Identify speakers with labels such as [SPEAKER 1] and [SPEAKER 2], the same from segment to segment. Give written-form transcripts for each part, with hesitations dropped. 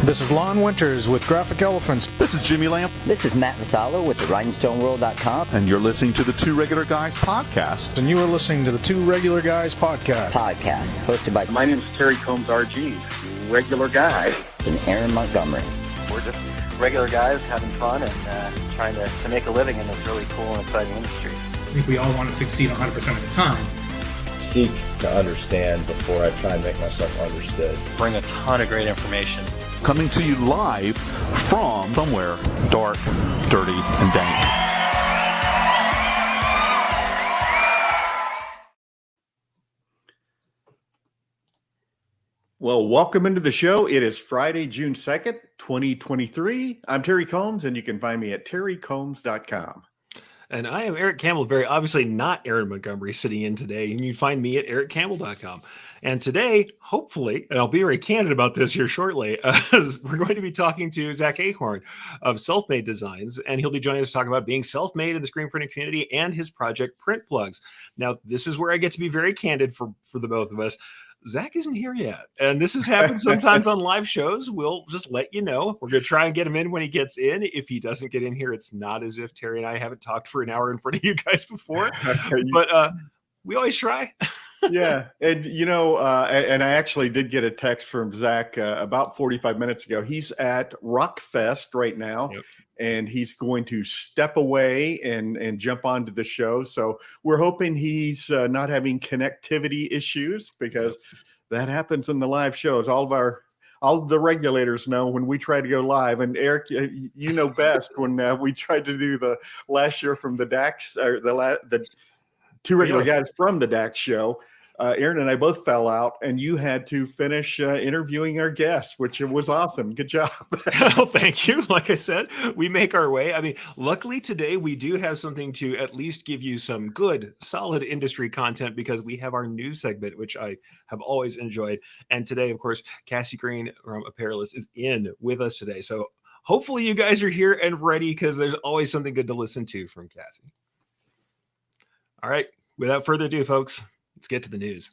[SPEAKER 1] This is Lon Winters with Graphic Elephants.
[SPEAKER 2] This is Jimmy Lamp.
[SPEAKER 3] This is Matt Vassallo with the RhinestoneWorld.com.
[SPEAKER 2] And you're listening to the Two Regular Guys podcast.
[SPEAKER 1] And you are listening to the Two Regular Guys podcast.
[SPEAKER 3] Hosted by...
[SPEAKER 4] My name is Terry Combs, RG, regular guy.
[SPEAKER 3] And Aaron Montgomery.
[SPEAKER 5] We're just regular guys having fun and trying to make a living in this really cool and exciting industry.
[SPEAKER 6] I think we all want to succeed 100% of the time.
[SPEAKER 7] Seek to understand before I try and make myself understood.
[SPEAKER 5] Bring a ton of great information.
[SPEAKER 2] Coming to you live from somewhere dark, dirty, and dank.
[SPEAKER 8] Well, welcome into the show. It is Friday, June 2nd, 2023. I'm Terry Combs, and you can find me at terrycombs.com.
[SPEAKER 9] And I am Eric Campbell, very obviously not Aaron Montgomery sitting in today. And you find me at ericcampbell.com. And today, hopefully, and I'll be very candid about this here shortly, we're going to be talking to Zach Achorn of Selfmade Designs. And he'll be joining us to talk about being self-made in the screen printing community and his project Print Plugs. Now, this is where I get to be very candid for the both of us. Zach isn't here yet. And this has happened sometimes on live shows. We'll just let you know. We're going to try and get him in when he gets in. If he doesn't get in here, it's not as if Terry and I haven't talked for an hour in front of you guys before. But we always try.
[SPEAKER 8] Yeah. And, and I actually did get a text from Zach about 45 minutes ago. He's at Rockfest right now. Yep. And he's going to step away and jump onto the show. So we're hoping he's not having connectivity issues, because that happens in the live shows. All the regulators know when we try to go live. And Eric, you know best when we tried to do the last year from the DAX, or the Two Regular Guys from the DAX show. Aaron and I both fell out, and you had to finish interviewing our guests, which was awesome. Good job.
[SPEAKER 9] Well, thank you. Like I said, we make our way. I mean, luckily today we do have something to at least give you some good, solid industry content, because we have our news segment, which I have always enjoyed. And today, of course, Cassie Green from Apparelist is in with us today. So hopefully you guys are here and ready, because there's always something good to listen to from Cassie. All right. Without further ado, folks, let's get to the news.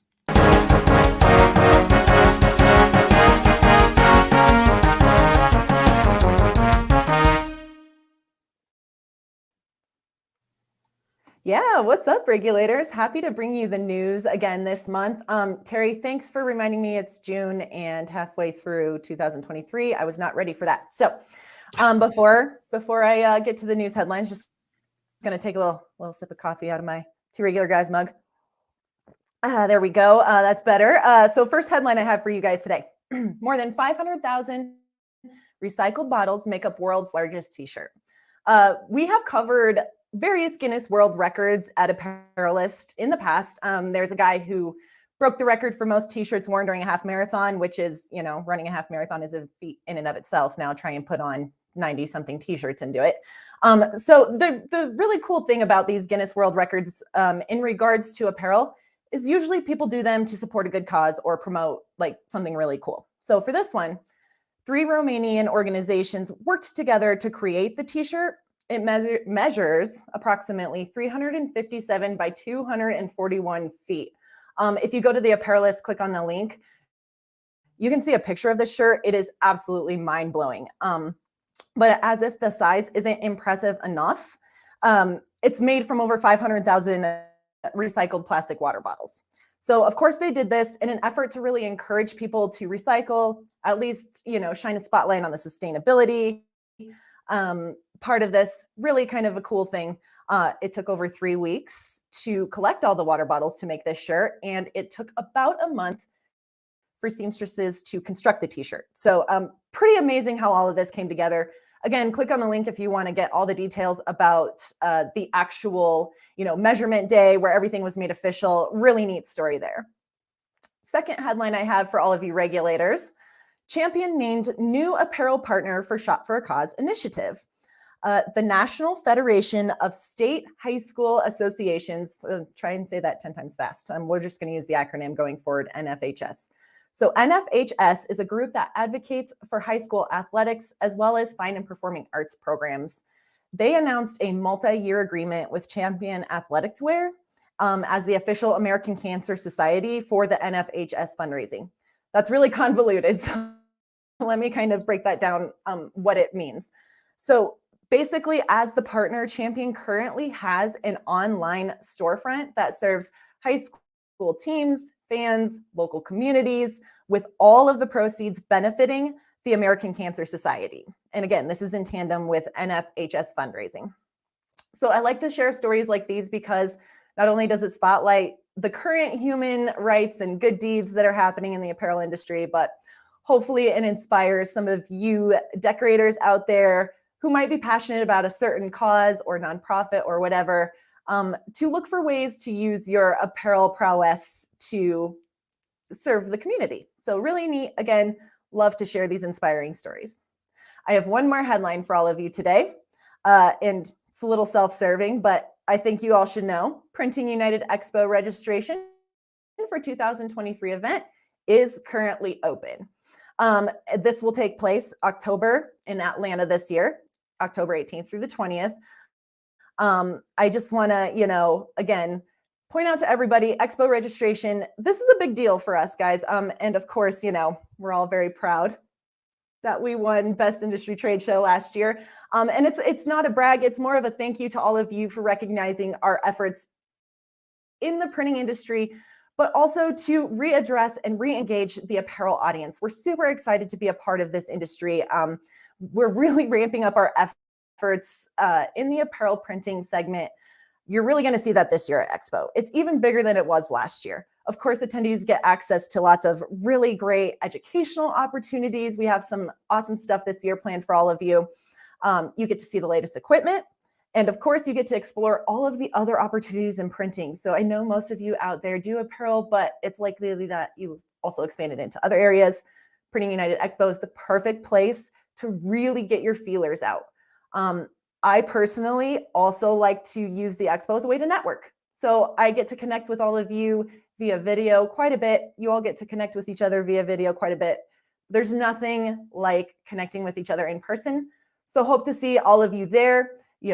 [SPEAKER 10] Yeah, what's up, regulators? Happy to bring you the news again this month. Terry, thanks for reminding me it's June and halfway through 2023. I was not ready for that. So before I get to the news headlines, just going to take a little sip of coffee out of my Two Regular Guys mug. There we go. That's better. So first headline I have for you guys today. More than 500,000 recycled bottles make up world's largest t-shirt. We have covered various Guinness World Records at Apparelist in the past. There's a guy who broke the record for most t-shirts worn during a half marathon, which is, running a half marathon is a feat in and of itself. Now try and put on 90 something t-shirts and do it. So the really cool thing about these Guinness World Records in regards to apparel is usually people do them to support a good cause or promote like something really cool. So for this one, 3 Romanian organizations worked together to create the t-shirt. It measures approximately 357 by 241 feet. If you go to the Apparelist, click on the link, you can see a picture of the shirt. It is absolutely mind-blowing. But as if the size isn't impressive enough, it's made from over 500,000 recycled plastic water bottles. So of course they did this in an effort to really encourage people to recycle, at least, shine a spotlight on the sustainability part of this. Really kind of a cool thing. It took over 3 weeks to collect all the water bottles to make this shirt. And it took about a month for seamstresses to construct the t-shirt. So pretty amazing how all of this came together. Again, click on the link if you want to get all the details about the actual, measurement day where everything was made official. Really neat story there. Second headline I have for all of you regulators: Champion named new apparel partner for Shop for a Cause initiative. The National Federation of State High School Associations, try and say that 10 times fast. We're just going to use the acronym going forward, NFHS. So NFHS is a group that advocates for high school athletics as well as fine and performing arts programs. They announced a multi-year agreement with Champion Athletic Wear as the official American Cancer Society for the NFHS fundraising. That's really convoluted. So let me kind of break that down, what it means. So basically, as the partner, Champion currently has an online storefront that serves high school teams, fans, local communities, with all of the proceeds benefiting the American Cancer Society. And again, this is in tandem with NFHS fundraising. So I like to share stories like these because not only does it spotlight the current human rights and good deeds that are happening in the apparel industry, but hopefully it inspires some of you decorators out there who might be passionate about a certain cause or nonprofit or whatever, to look for ways to use your apparel prowess to serve the community. So really neat. Again, love to share these inspiring stories. I have one more headline for all of you today, and it's a little self-serving, but I think you all should know. Printing United Expo registration for 2023 event is currently open. This will take place October in Atlanta this year, October 18th through the 20th. I just want to, again, point out to everybody, Expo registration, this is a big deal for us, guys. And of course, we're all very proud that we won Best Industry Trade Show last year. And it's not a brag, it's more of a thank you to all of you for recognizing our efforts in the printing industry, but also to readdress and re-engage the apparel audience. We're super excited to be a part of this industry. We're really ramping up our efforts in the apparel printing segment. You're really going to see that this year at Expo. It's even bigger than it was last year. Of course, attendees get access to lots of really great educational opportunities. We have some awesome stuff this year planned for all of you. You get to see the latest equipment. And of course, you get to explore all of the other opportunities in printing. So I know most of you out there do apparel, but it's likely that you also expanded into other areas. Printing United Expo is the perfect place to really get your feelers out. I personally also like to use the Expo as a way to network. So I get to connect with all of you via video quite a bit. You all get to connect with each other via video quite a bit. There's nothing like connecting with each other in person. So hope to see all of you there.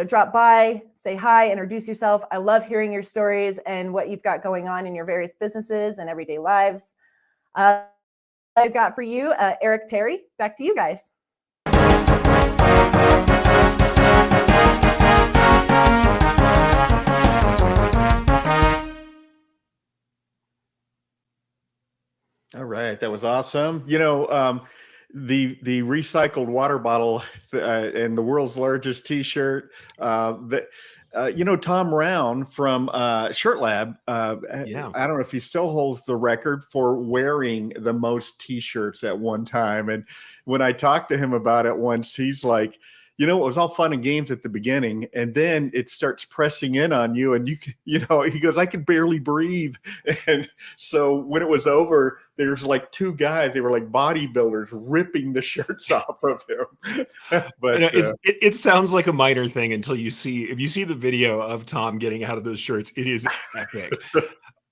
[SPEAKER 10] Drop by, say hi, introduce yourself. I love hearing your stories and what you've got going on in your various businesses and everyday lives. I've got for you, Eric, Terry, back to you guys.
[SPEAKER 8] All right, that was awesome. The recycled water bottle and the world's largest T-shirt. Tom Round from Shirt Lab. I don't know if he still holds the record for wearing the most T-shirts at one time. And when I talked to him about it once, he's like, it was all fun and games at the beginning, and then it starts pressing in on you, and he goes, I could barely breathe. And so when it was over, there's like two guys, they were like bodybuilders, ripping the shirts off of him. But
[SPEAKER 9] it sounds like a minor thing until if you see the video of Tom getting out of those shirts, it is epic.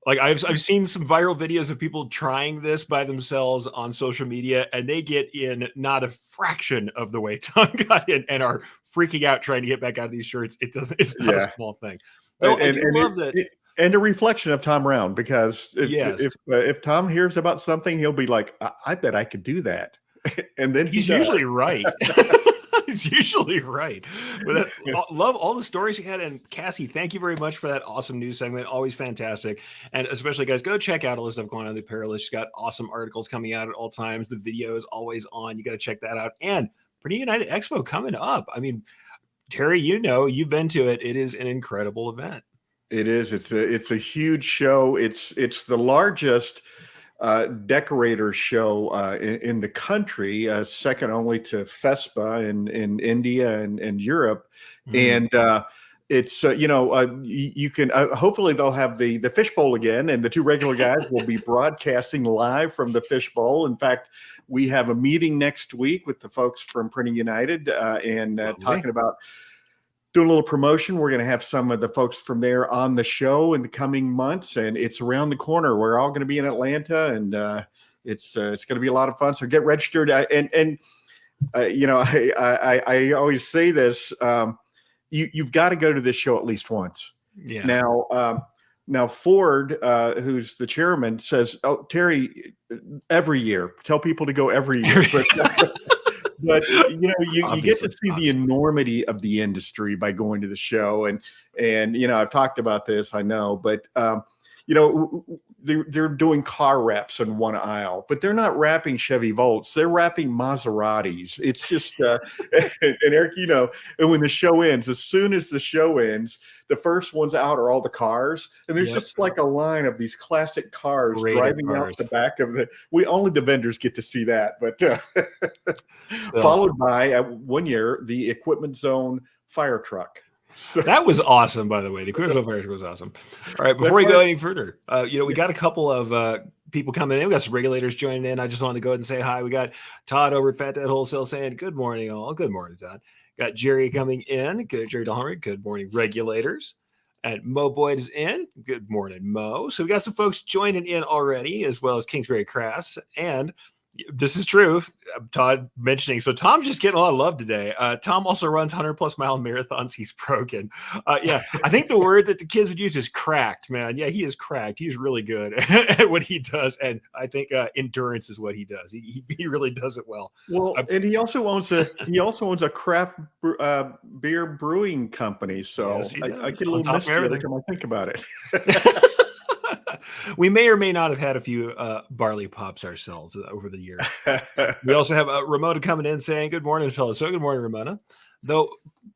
[SPEAKER 9] Like I've seen some viral videos of people trying this by themselves on social media, and they get in not a fraction of the way Tom got in and are freaking out trying to get back out of these shirts. It's not a small thing. Though I do love that.
[SPEAKER 8] And a reflection of Tom Round, because if Tom hears about something, he'll be like, I bet I could do that. And then
[SPEAKER 9] he's usually right. He's usually right. But love all the stories you had. And Cassie, thank you very much for that awesome news segment. Always fantastic. And especially, guys, go check out all the stuff going on in the apparel. She's got awesome articles coming out at all times. The video is always on. You got to check that out. And Printing United Expo coming up. I mean, Terry, you've been to it. It is an incredible event.
[SPEAKER 8] It is. It's a huge show. It's the largest decorator show in the country, second only to FESPA in India and Europe. And it's you can hopefully they'll have the fishbowl again, and the two regular guys will be broadcasting live from the fishbowl. In fact, we have a meeting next week with the folks from Printing United and talking about doing a little promotion. We're going to have some of the folks from there on the show in the coming months, and it's around the corner. We're all going to be in Atlanta, and it's going to be a lot of fun. So get registered. I always say this: you've got to go to this show at least once.
[SPEAKER 9] Yeah.
[SPEAKER 8] Now, Now Ford, who's the chairman, says, "Oh, Terry, every year, tell people to go every year." But you get to see the enormity of the industry by going to the show, and I've talked about this, I know, but they're doing car wraps in one aisle, but they're not wrapping Chevy Volts, they're wrapping Maseratis. It's just and Eric, and when the show ends, as soon as the show ends, the first ones out are all the cars, and there's just like a line of these classic cars driving out the back of the vendors get to see that, but followed by 1 year the Equipment Zone fire truck.
[SPEAKER 9] So that was awesome, by the way. The Equipment Zone fire truck was awesome. All right, before we go any further, we got a couple of people coming in. We got some regulators joining in. I just wanted to go ahead and say hi. We got Todd over at Fat Dad Wholesale saying good morning, all. Good morning, Todd. Got Jerry coming in. Good, Jerry Delhammer. Good morning, regulators. And Mo Boyd is in. Good morning, Mo. So we got some folks joining in already, as well as Kingsbury Crass. And this is true. Todd mentioning. So Tom's just getting a lot of love today. Tom also runs 100+ mile marathons. He's broken. Yeah, I think the word that the kids would use is cracked, man. Yeah, he is cracked. He's really good at what he does. And I think endurance is what he does. He really does it well.
[SPEAKER 8] Well, and he also owns a craft beer brewing company. So
[SPEAKER 9] yes,
[SPEAKER 8] I get a little misty every time I think about it.
[SPEAKER 9] We may or may not have had a few barley pops ourselves over the years. We also have Ramona coming in saying, good morning, fellas. So good morning, Ramona. Though,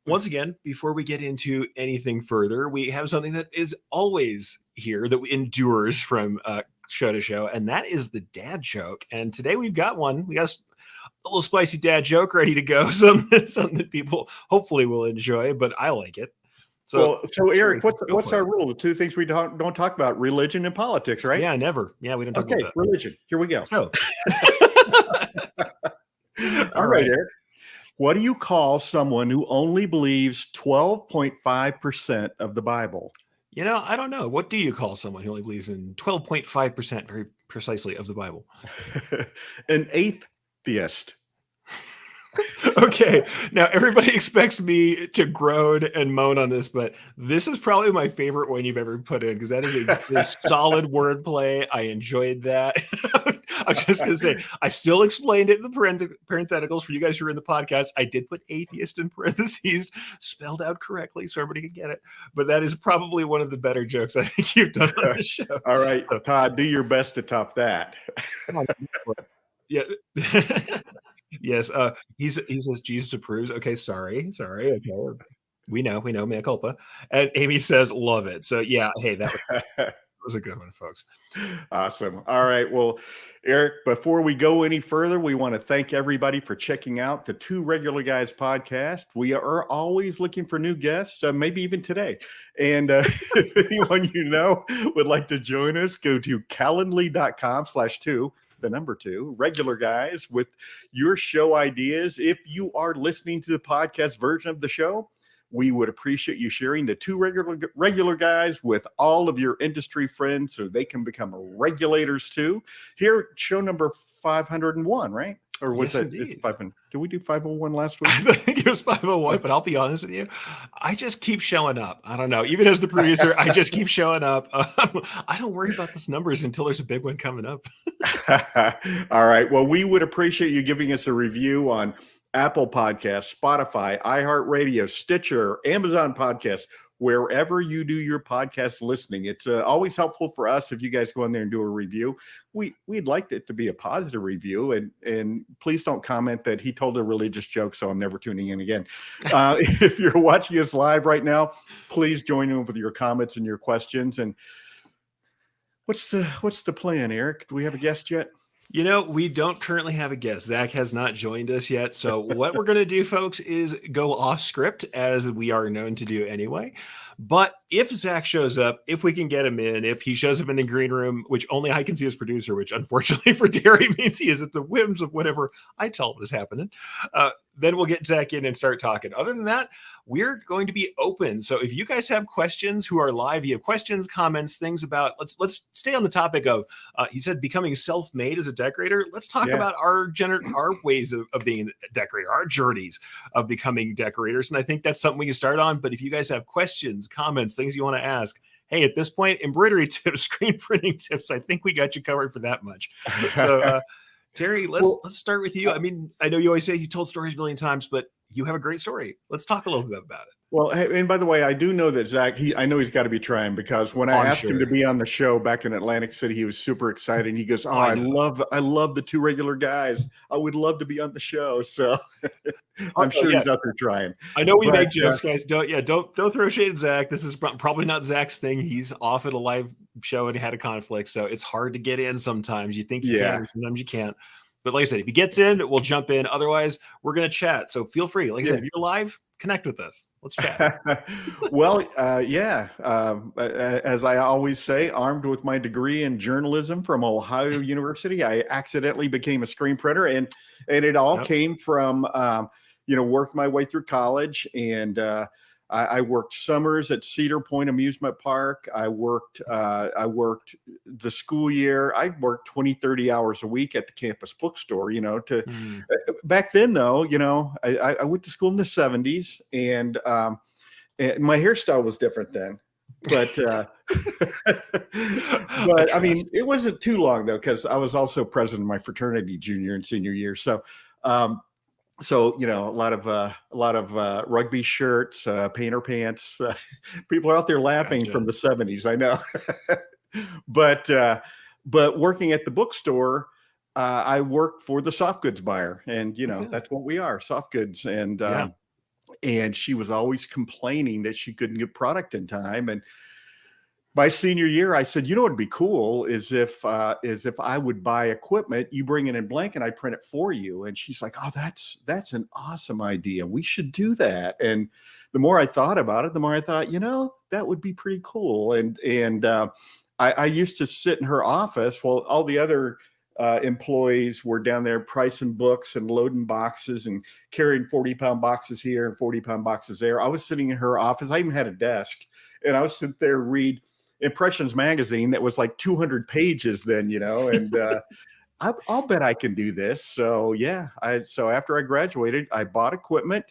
[SPEAKER 9] once again, before we get into anything further, we have something that is always here that endures from show to show, and that is the dad joke. And today we've got one. We got a little spicy dad joke ready to go. Something that people hopefully will enjoy, but I like it.
[SPEAKER 8] So Eric, what's our rule? The two things we don't talk about: religion and politics, right?
[SPEAKER 9] Yeah, never. Yeah, we don't talk about that.
[SPEAKER 8] Religion. Here we go.
[SPEAKER 9] So,
[SPEAKER 8] all right, Eric. What do you call someone who only believes 12.5% of the Bible?
[SPEAKER 9] I don't know. What do you call someone who only believes in 12.5%, very precisely, of the Bible?
[SPEAKER 8] An atheist.
[SPEAKER 9] Okay, now everybody expects me to groan and moan on this, but this is probably my favorite one you've ever put in because that is a solid wordplay. I enjoyed that. I'm just going to say, I still explained it in the parentheticals for you guys who are in the podcast. I did put atheist in parentheses, spelled out correctly so everybody could get it. But that is probably one of the better jokes I think you've done on the show.
[SPEAKER 8] All right, so, Todd, do your best to top that.
[SPEAKER 9] Yeah. Yes, he says Jesus approves. Okay, sorry. Okay, we know, mea culpa. And Amy says love it. So yeah, hey, that was a good one, folks.
[SPEAKER 8] Awesome. All right, well, Eric, before we go any further, we want to thank everybody for checking out the Two Regular Guys podcast. We are always looking for new guests, maybe even today. And if anyone would like to join us, go to calendly.com/2. The number 2, regular guys with your show ideas. If you are listening to the podcast version of the show, we would appreciate you sharing the Two Regular Guys with all of your industry friends so they can become regulators too. Here, show number 501, right? Or was that 500? Did we do 501 last week?
[SPEAKER 9] I think it was 501, but I'll be honest with you. I just keep showing up. I don't know. Even as the producer, I just keep showing up. I don't worry about those numbers until there's a big one coming up.
[SPEAKER 8] All right. Well, we would appreciate you giving us a review on Apple Podcasts, Spotify, iHeartRadio, Stitcher, Amazon Podcasts, wherever you do your podcast listening. It's always helpful for us if you guys go in there and do a review. We'd like it to be a positive review, and please don't comment that he told a religious joke, so I'm never tuning in again. If you're watching us live right now, please join in with your comments and your questions. And what's the plan, Eric? Do we have a guest yet?
[SPEAKER 9] We don't currently have a guest. Zach has not joined us yet. So what we're going to do, folks, is go off script, as we are known to do anyway. But if Zach shows up, if we can get him in, if he shows up in the green room, which only I can see as producer, which unfortunately for Terry means he is at the whims of whatever I tell him is happening, then we'll get Zach in and start talking. Other than that, we're going to be open. So if you guys have questions who are live, you have questions, comments, things about, let's stay on the topic of, he said, becoming self-made as a decorator. Let's talk about our ways of being a decorator, our journeys of becoming decorators. And I think that's something we can start on. But if you guys have questions, comments, things you want to ask, hey, at this point, embroidery tips, screen printing tips, I think we got you covered for that much. So, Terry, let's start with you. I mean, I know you always say you told stories a million times, but you have a great story. Let's talk a little bit about it.
[SPEAKER 8] Well, hey, and by the way, I do know that Zach, I know he's got to be trying, because when I asked him to be on the show back in Atlantic City, he was super excited. He goes, I love the two regular guys. I would love to be on the show. So I'm sure he's out there trying.
[SPEAKER 9] I know we make jokes, guys. Don't throw shade at Zach. This is probably not Zach's thing. He's off at a live show and had a conflict. So it's hard to get in sometimes. You think you can, sometimes you can't. But like I said, if he gets in, we'll jump in. Otherwise, we're going to chat. So feel free. Like I said, if you're live, connect with us. Let's chat.
[SPEAKER 8] Well, as I always say, armed with my degree in journalism from Ohio University, I accidentally became a screen printer, and it all came from working my way through college. And I worked summers at Cedar Point Amusement Park. I worked the school year. I worked 20, 30 hours a week at the campus bookstore, back then though, I went to school in the 70s, and my hairstyle was different then. But I mean, it wasn't too long though, because I was also president of my fraternity junior and senior year. So a lot of rugby shirts, painter pants. People are out there laughing from the 70s. I know, but working at the bookstore, I worked for the soft goods buyer, and that's what we are, soft goods. And she was always complaining that she couldn't get product in time. And my senior year, I said, what'd be cool is if I would buy equipment, you bring it in blank and I print it for you. And she's like, oh, that's an awesome idea. We should do that. And the more I thought about it, the more I thought, that would be pretty cool. And I used to sit in her office while all the other employees were down there pricing books and loading boxes and carrying 40-pound boxes here and 40-pound boxes there. I was sitting in her office. I even had a desk, and I would sit there and read Impressions magazine that was like 200 pages then, and I'll bet I can do this. So so after I graduated, I bought equipment,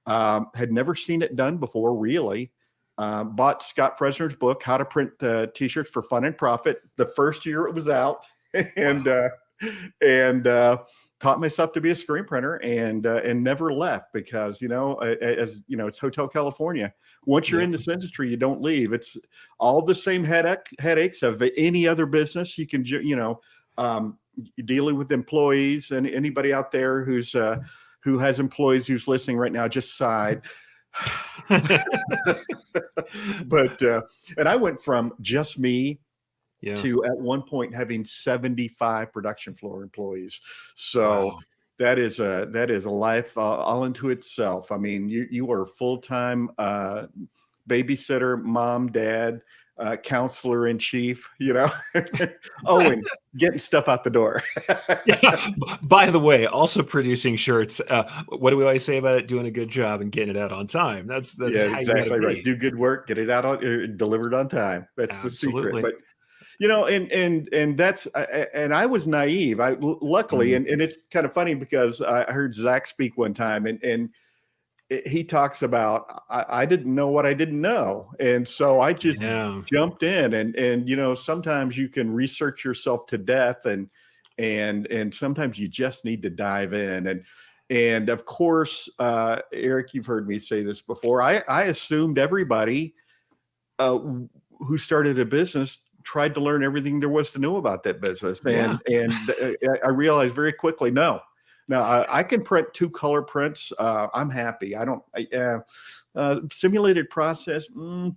[SPEAKER 8] had never seen it done before, really. Bought Scott Fresner's book, How to Print T-shirts for Fun and Profit, the first year it was out, and taught myself to be a screen printer, and never left, because it's Hotel California. Once you're in this industry, you don't leave. It's all the same headaches of any other business. You can you're dealing with employees, and anybody out there who has employees who's listening right now, just sighed. But and I went from just me to at one point having 75 production floor employees. So that is a life all into itself. I mean, you are full-time babysitter, mom, dad, counselor in chief, and getting stuff out the door.
[SPEAKER 9] By the way, also producing shirts. What do we always say about it? Doing a good job and getting it out on time. That's how
[SPEAKER 8] exactly right. Do good work, get it out delivered on time. That's the secret. But and that's and I was naive. Luckily, and it's kind of funny, because I heard Zach speak one time, and he talks about I didn't know what I didn't know, and so I just jumped in, and sometimes you can research yourself to death, and sometimes you just need to dive in, and of course, Eric, you've heard me say this before. I assumed everybody who started a business tried to learn everything there was to know about that business, and I realized very quickly, no. Now I can print 2 color prints. I'm happy. I don't simulated process,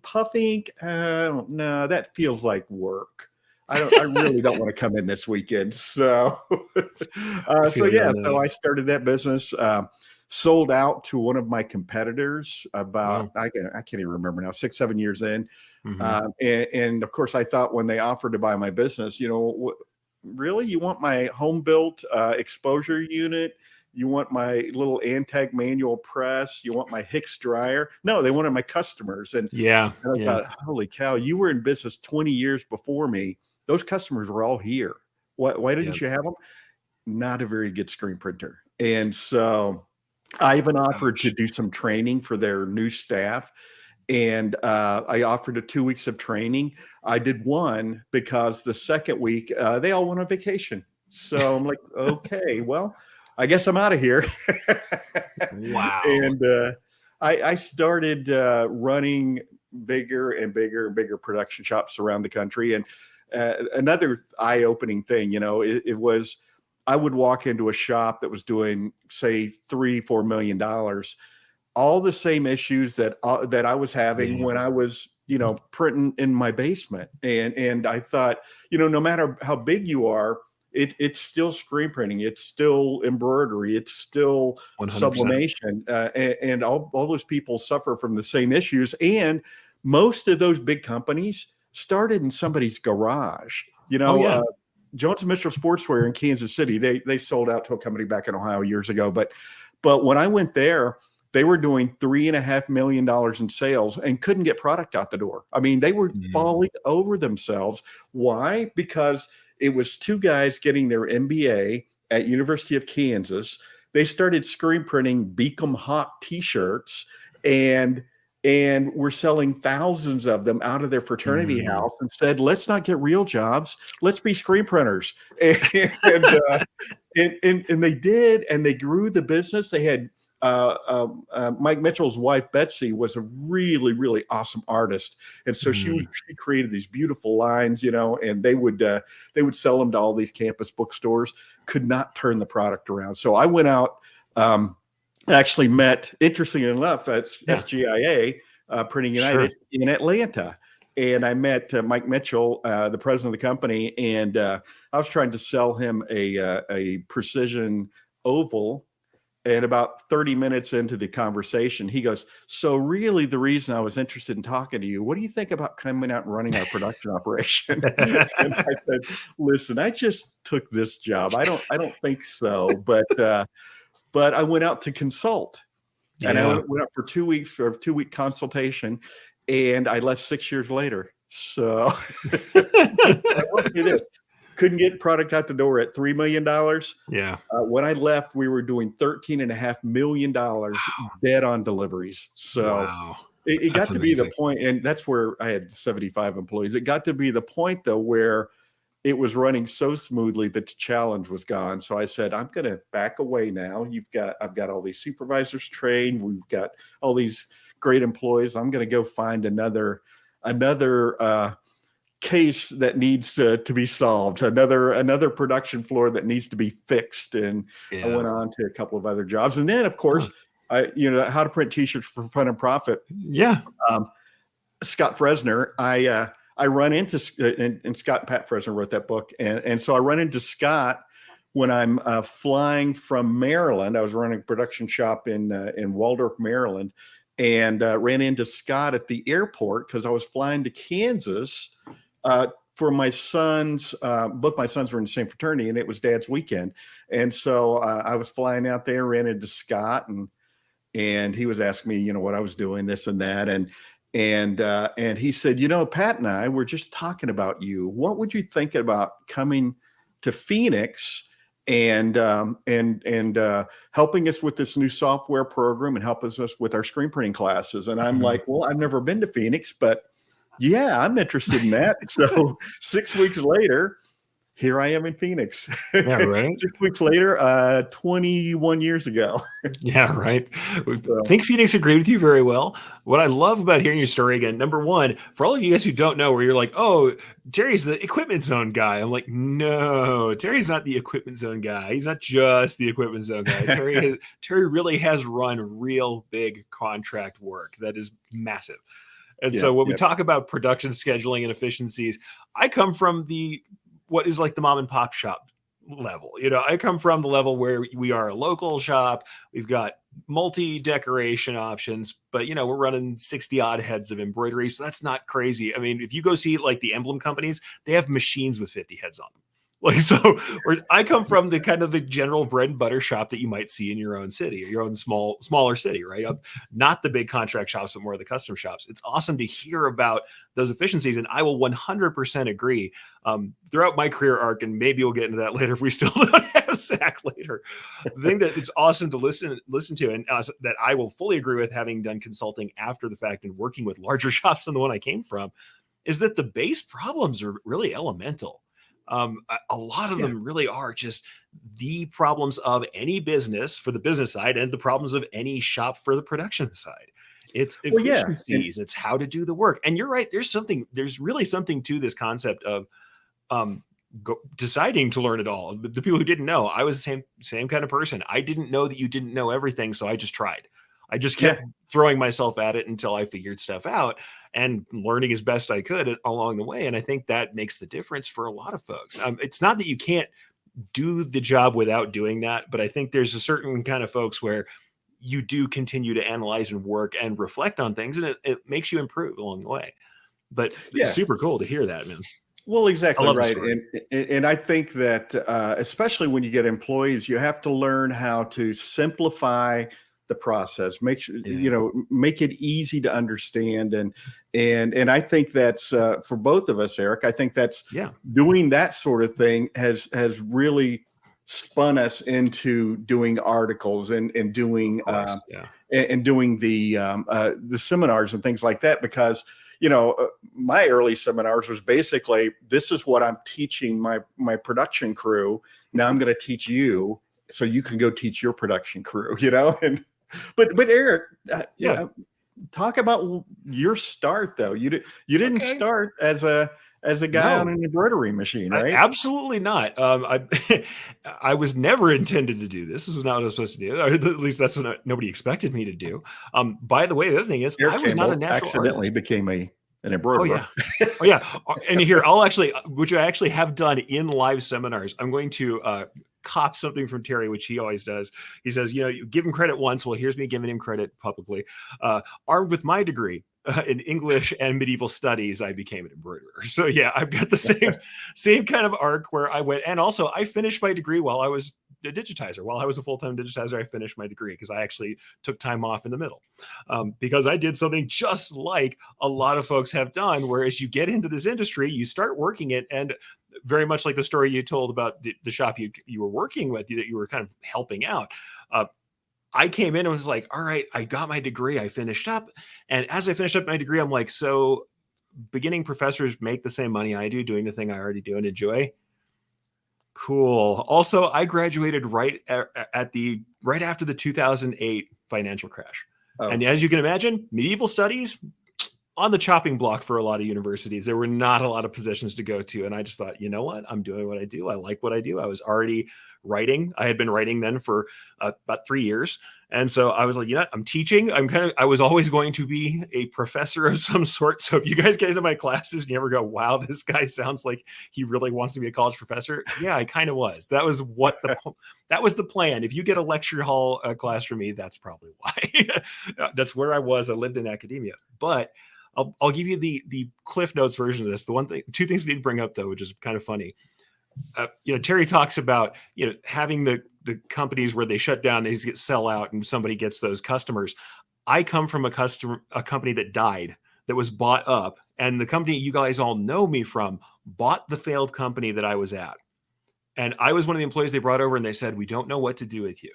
[SPEAKER 8] puff ink. No, that feels like work. I really don't want to come in this weekend. So, so I started that business. Sold out to one of my competitors about I can't even remember now, 6-7 years in. And of course, I thought when they offered to buy my business, really, you want my home built exposure unit? You want my little Antag manual press? You want my Hicks dryer? No, they wanted my customers. And I thought, holy cow, you were in business 20 years before me. Those customers were all here. Why didn't you have them? Not a very good screen printer. And so I even offered to do some training for their new staff. And I offered a 2 weeks of training. I did one because the second week they all went on vacation. So I'm like, okay, well, I guess I'm out of here.
[SPEAKER 9] Wow.
[SPEAKER 8] And I started running bigger and bigger and bigger production shops around the country. And another eye-opening thing, it was, I would walk into a shop that was doing, say, $3-4 million, all the same issues that I was having when I was, printing in my basement. And I thought, no matter how big you are, it's still screen printing, it's still embroidery, it's still
[SPEAKER 9] 100%.
[SPEAKER 8] sublimation, and all those people suffer from the same issues. And most of those big companies started in somebody's garage. Jones & Mitchell Sportswear in Kansas City, they sold out to a company back in Ohio years ago. But when I went there, they were doing $3.5 million in sales and couldn't get product out the door. I mean, they were falling over themselves. Why? Because it was two guys getting their MBA at University of Kansas. They started screen printing Beacom Hawk t-shirts and were selling thousands of them out of their fraternity house, and said, let's not get real jobs. Let's be screen printers. And they did, and they grew the business. They had Mike Mitchell's wife, Betsy, was a really, really awesome artist. And so she created these beautiful lines, and they would sell them to all these campus bookstores. Could not turn the product around. So I went out, actually met, interestingly enough, at SGIA, Printing United in Atlanta. And I met Mike Mitchell, the president of the company, and I was trying to sell him a precision oval. And about 30 minutes into the conversation, he goes, so really the reason I was interested in talking to you, what do you think about coming out and running our production operation? And I said, listen, I just took this job. I don't think so. But I went out to consult, and I went out for 2 weeks for a 2-week consultation, and I left 6 years later. So I want to do this. Couldn't get product out the door at $3 million.
[SPEAKER 9] Yeah.
[SPEAKER 8] When I left, we were doing $13.5 million dead on deliveries. So it got to be the point, and that's where I had 75 employees. It got to be the point, though, where it was running so smoothly that the challenge was gone. So I said, I'm going to back away now. I've got all these supervisors trained. We've got all these great employees. I'm going to go find another case that needs to be solved, another production floor that needs to be fixed. And I went on to a couple of other jobs. And then, of course, how to print t-shirts for fun and profit.
[SPEAKER 9] Yeah.
[SPEAKER 8] Scott Fresner, I run into, and Scott and Pat Fresner wrote that book. And so I run into Scott when I'm flying from Maryland. I was running a production shop in Waldorf, Maryland, and ran into Scott at the airport because I was flying to Kansas for my sons. Both my sons were in the same fraternity, and it was Dad's weekend. And so I was flying out there, ran into Scott, and he was asking me, what I was doing, this and that. And he said, Pat and I were just talking about you. What would you think about coming to Phoenix and helping us with this new software program and helping us with our screen printing classes? And I'm like, well, I've never been to Phoenix, but yeah, I'm interested in that. So 6 weeks later, here I am in Phoenix.
[SPEAKER 9] Yeah, right.
[SPEAKER 8] 6 weeks later, 21 years ago.
[SPEAKER 9] Yeah, right. I think Phoenix agreed with you very well. What I love about hearing your story again, number one, for all of you guys who don't know, where you're like, oh, Terry's the equipment zone guy. I'm like, no, Terry's not the equipment zone guy. He's not just the equipment zone guy. Terry really has run real big contract work that is massive. And so when we talk about production scheduling and efficiencies, I come from what is like the mom and pop shop level. I come from the level where we are a local shop. We've got multi-decoration options, but we're running 60 odd heads of embroidery. So that's not crazy. I mean, if you go see like the emblem companies, they have machines with 50 heads on them. I come from the kind of the general bread and butter shop that you might see in your own city, or your own smaller city, right? Not the big contract shops, but more of the custom shops. It's awesome to hear about those efficiencies. And I will 100% agree. throughout my career arc, and maybe we'll get into that later if we still don't have Zach later. The thing that it's awesome to listen to, and that I will fully agree with, having done consulting after the fact and working with larger shops than the one I came from, is that the base problems are really elemental. A lot of them really are just the problems of any business for the business side and the problems of any shop for the production side. It's efficiencies, it's how to do the work. And you're right. There's really something to this concept of deciding to learn it all. The people who didn't know, I was the same kind of person. I didn't know that you didn't know everything. So I just tried. I just kept throwing myself at it until I figured stuff out and learning as best I could along the way. And I think that makes the difference for a lot of folks. It's not that you can't do the job without doing that, but I think there's a certain kind of folks where you do continue to analyze and work and reflect on things, and it makes you improve along the way. But it's super cool to hear that, man.
[SPEAKER 8] Well, exactly right. And I think that especially when you get employees, you have to learn how to simplify the process, make sure, make it easy to understand. And I think that's for both of us, Eric, I think that's doing that sort of thing has really spun us into doing articles and doing and doing the seminars and things like that, because my early seminars was basically, this is what I'm teaching my production crew. Now I'm going to teach you so you can go teach your production crew, and but Eric, talk about your start though. You didn't start as a guy on an embroidery machine, right?
[SPEAKER 9] Absolutely not. I was never intended to do this. This is not what I was supposed to do. Or at least that's what nobody expected me to do. By the way, the other thing is, I was not a natural
[SPEAKER 8] accidentally artist. Became an embroiderer.
[SPEAKER 9] Oh yeah. And here, which I actually have done in live seminars. I'm going to cop something from Terry, which he always does. He says, you give him credit once. Well, here's me giving him credit publicly. Armed with my degree in English and medieval studies, I became an embroiderer. So yeah, I've got the same kind of arc where I went. And also I finished my degree while I was a digitizer. While I was a full-time digitizer, I finished my degree because I actually took time off in the middle because I did something just like a lot of folks have done, where as you get into this industry, you start working it, and very much like the story you told about the shop you were working with, that you were kind of helping out. I came in and was like, all right, I got my degree. I finished up. And as I finished up my degree, I'm like, so beginning professors make the same money I do doing the thing I already do and enjoy. Cool. Also, I graduated right after the 2008 financial crash. And as you can imagine, medieval studies on the chopping block for a lot of universities. There were not a lot of positions to go to. And I just thought, you know what? I'm doing what I do. I like what I do. I was already writing. I had been writing then for about 3 years. And so I was like, I'm teaching. I was always going to be a professor of some sort. So if you guys get into my classes and you ever go, wow, this guy sounds like he really wants to be a college professor. Yeah, I kind of was. That was that was the plan. If you get a lecture hall class from me, that's probably why. That's where I was. I lived in academia. But I'll give you the Cliff Notes version of this. Two things I need to bring up though, which is kind of funny. Terry talks about, having the companies where they shut down, they sell out and somebody gets those customers. I come from a company that died, that was bought up. And the company you guys all know me from bought the failed company that I was at. And I was one of the employees they brought over, and they said, we don't know what to do with you.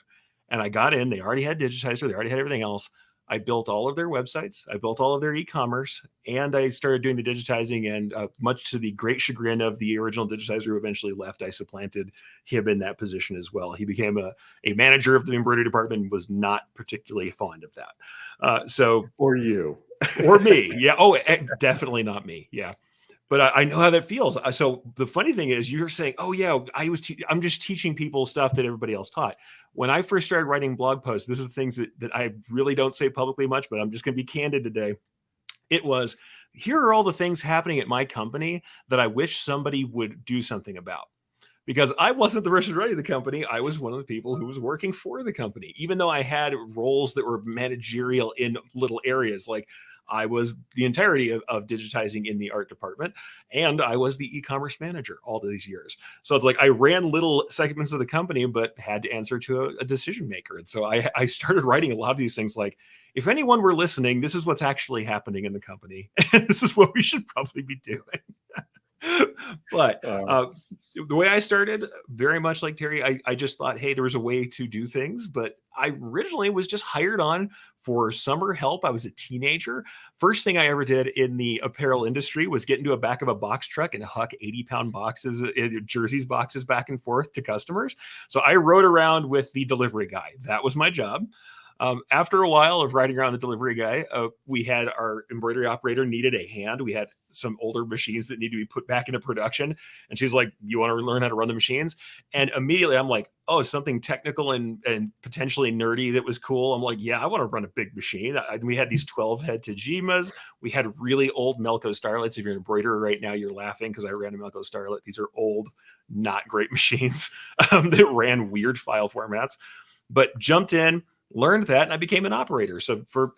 [SPEAKER 9] And I got in, they already had Digitizer. They already had everything else. I built all of their websites. I built all of their e-commerce, and I started doing the digitizing. And much to the great chagrin of the original digitizer who eventually left, I supplanted him in that position as well. He became a manager of the embroidery department and was not particularly fond of that.
[SPEAKER 8] Or you.
[SPEAKER 9] Or me. Yeah. Oh, definitely not me. Yeah. But I know how that feels. So the funny thing is, you're saying, oh yeah, I'm just teaching people stuff that everybody else taught. When I first started writing blog posts, this is the things that I really don't say publicly much, but I'm just going to be candid today. It was, here are all the things happening at my company that I wish somebody would do something about. Because I wasn't the person running the company. I was one of the people who was working for the company, even though I had roles that were managerial in little areas. Like I was the entirety of digitizing in the art department, and I was the e-commerce manager all these years. So it's like I ran little segments of the company, but had to answer to a decision maker. And so I started writing a lot of these things like, if anyone were listening, this is what's actually happening in the company. This is what we should probably be doing. But the way I started, very much like Terry, I just thought, hey, there was a way to do things. But I originally was just hired on for summer help. I was a teenager. First thing I ever did in the apparel industry was get into a back of a box truck and huck 80-pound boxes, jerseys boxes back and forth to customers. So I rode around with the delivery guy. That was my job. After a while of riding around the delivery guy, we had our embroidery operator needed a hand. We had some older machines that need to be put back into production. And she's like, you want to learn how to run the machines? And immediately I'm like, oh, something technical and potentially nerdy that was cool. I'm like, yeah, I want to run a big machine. We had these 12 head Tajimas. We had really old Melco Starlets. If you're an embroiderer right now, you're laughing because I ran a Melco Starlet. These are old, not great machines that ran weird file formats, but jumped in, learned that, and I became an operator.